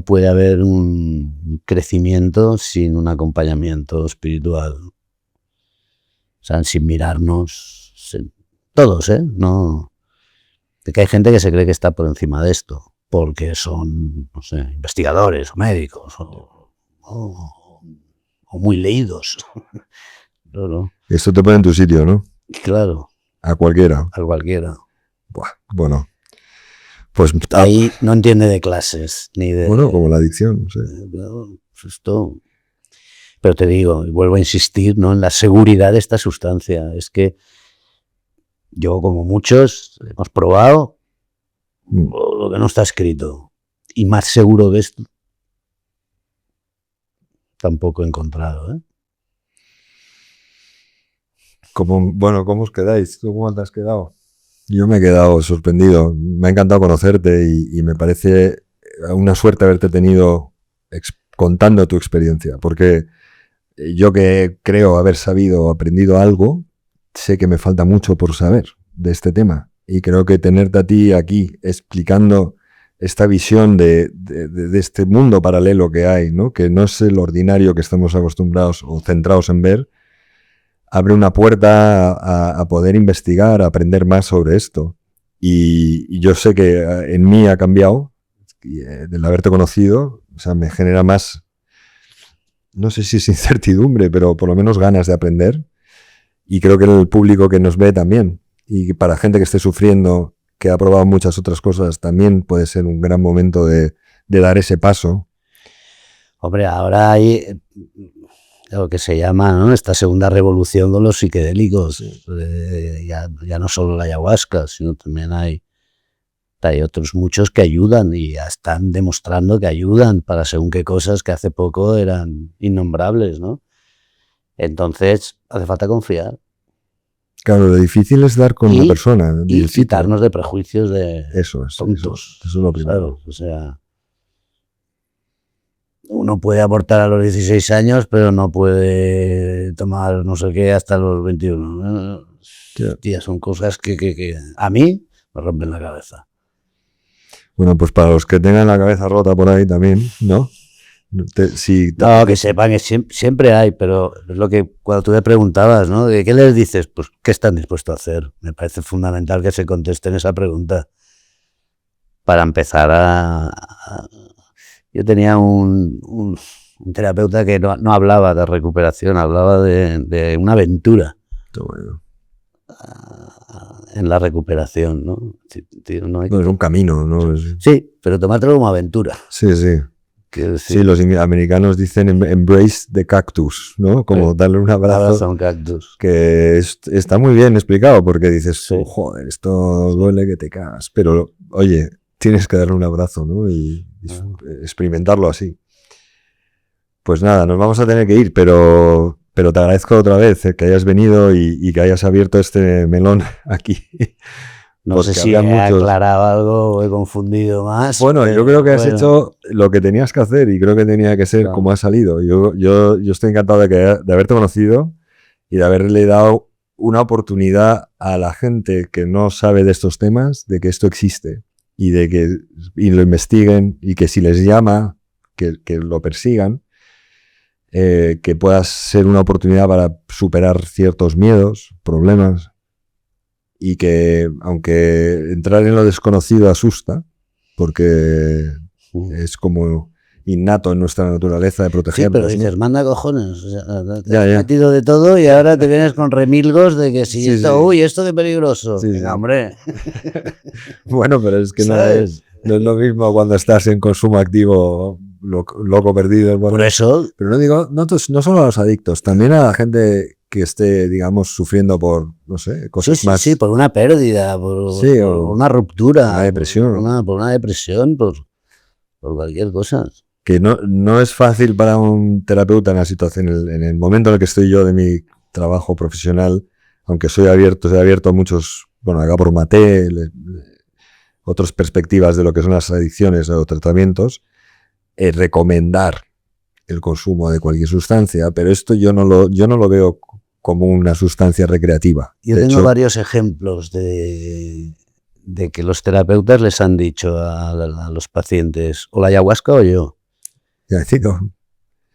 puede haber un crecimiento sin un acompañamiento espiritual. O sea, sin mirarnos, todos, no, de que hay gente que se cree que está por encima de esto, porque son, no sé, investigadores o médicos o muy leídos. No. Esto te pone en tu sitio, ¿no? Claro. A cualquiera. A cualquiera. Buah, bueno. Pues ahí no entiende de clases ni de. Bueno, como la adicción. Sí. Esto. Pero te digo, y vuelvo a insistir, ¿no? En la seguridad de esta sustancia. Es que yo, como muchos, hemos probado lo que no está escrito. Y más seguro de esto tampoco he encontrado, ¿eh? ¿Cómo os quedáis? ¿Tú cómo te has quedado? Yo me he quedado sorprendido. Me ha encantado conocerte y me parece una suerte haberte tenido contando tu experiencia, porque yo que creo haber sabido, aprendido algo, sé que me falta mucho por saber de este tema. Y creo que tenerte a ti aquí explicando esta visión de este mundo paralelo que hay, ¿no? Que no es el ordinario que estamos acostumbrados o centrados en ver, abre una puerta a poder investigar, a aprender más sobre esto. Y yo sé que en mí ha cambiado, del haberte conocido, o sea, me genera más, no sé si es incertidumbre, pero por lo menos ganas de aprender. Y creo que el público que nos ve también, y para gente que esté sufriendo, que ha probado muchas otras cosas, también puede ser un gran momento de dar ese paso. Hombre, ahora hay lo que se llama, ¿no?, esta segunda revolución con los psicodélicos. Sí. Ya no solo la ayahuasca, sino también hay otros muchos que ayudan y ya están demostrando que ayudan para según qué cosas que hace poco eran innombrables, ¿no? Entonces, hace falta confiar. Claro, lo difícil es dar con la persona. Y quitarnos de prejuicios de tontos. Eso es lo primero. ¿Sabes? O sea, uno puede abortar a los 16 años, pero no puede tomar no sé qué hasta los 21. Tía, son cosas que a mí me rompen la cabeza. Bueno, pues para los que tengan la cabeza rota por ahí también, ¿no? No, que sepan que siempre hay, pero es lo que cuando tú me preguntabas, ¿no? ¿De qué les dices? Pues, ¿qué están dispuestos a hacer? Me parece fundamental que se contesten esa pregunta para empezar Yo tenía un terapeuta que no hablaba de recuperación, hablaba de una aventura en la recuperación, ¿no? Es un camino, ¿no? Sí, pero tomártelo como aventura. Sí. Sí, los americanos dicen embrace the cactus, ¿no? Como darle un abrazo. A un cactus. Que está muy bien explicado, porque dices, joder, esto duele que te cagas. Pero, oye, tienes que darle un abrazo, ¿no? Y experimentarlo así. Pues nada, nos vamos a tener que ir, pero te agradezco otra vez que hayas venido y que hayas abierto este melón aquí. No sé si he aclarado algo o he confundido más. Bueno, yo creo que has hecho lo que tenías que hacer y creo que tenía que ser como ha salido. Yo estoy encantado de haberte conocido y de haberle dado una oportunidad a la gente que no sabe de estos temas, de que esto existe y de que lo investiguen y que si les llama, que lo persigan, que pueda ser una oportunidad para superar ciertos miedos, problemas. Y que, aunque entrar en lo desconocido asusta, porque es como innato en nuestra naturaleza de protegernos. Sí, pero dices, manda cojones. O sea, te has metido de todo y ahora te vienes con remilgos de que si esto de peligroso. Venga, hombre. Bueno, pero es que no es lo mismo cuando estás en consumo activo, loco perdido. Bueno, por eso. Pero no digo, no solo a los adictos, también a la gente que esté, digamos, sufriendo por, no sé, cosas más... Sí, por una pérdida, por una ruptura. Una depresión. Por una depresión, por cualquier cosa. Que no es fácil para un terapeuta en la situación, en el momento en el que estoy yo de mi trabajo profesional, aunque soy abierto a muchos, bueno, acá por Mate, otras perspectivas de lo que son las adicciones o tratamientos, recomendar el consumo de cualquier sustancia, pero esto yo no lo veo como una sustancia recreativa. Yo tengo varios ejemplos de que los terapeutas les han dicho a los pacientes, o la ayahuasca o yo.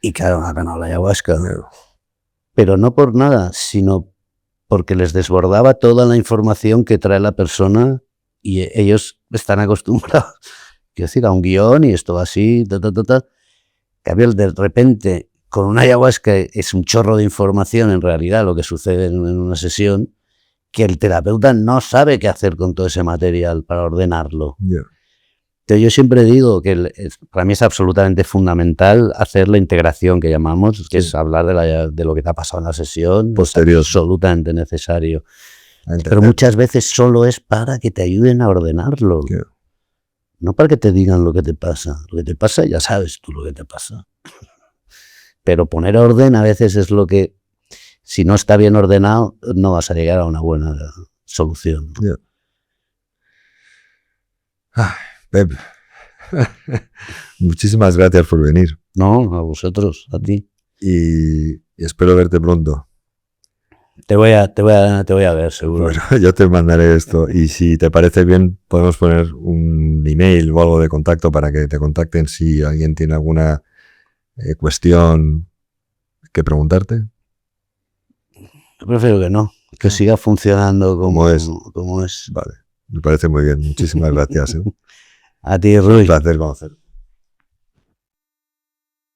Y claro, han ganado la ayahuasca. Claro. Pero no por nada, sino porque les desbordaba toda la información que trae la persona y ellos están acostumbrados, quiero decir, a un guión y esto va así, que de repente con una ayahuasca es un chorro de información en realidad lo que sucede en una sesión, que el terapeuta no sabe qué hacer con todo ese material para ordenarlo. Yeah. Entonces yo siempre digo que para mí es absolutamente fundamental hacer la integración que llamamos, que es hablar de lo que te ha pasado en la sesión, posterior. Es absolutamente necesario. Pero muchas veces solo es para que te ayuden a ordenarlo. Yeah. No para que te digan lo que te pasa. Lo que te pasa ya sabes tú lo que te pasa. Pero poner orden a veces es lo que, si no está bien ordenado, no vas a llegar a una buena solución. Yeah. Pep, muchísimas gracias por venir. No, a vosotros, a ti. Y espero verte pronto. Te voy a ver, seguro. Bueno, yo te mandaré esto y si te parece bien podemos poner un email o algo de contacto para que te contacten si alguien tiene alguna cuestión que preguntarte. Yo prefiero que no, que siga funcionando como es. Vale, me parece muy bien. Muchísimas gracias. A ti, Rui. Un placer conocer.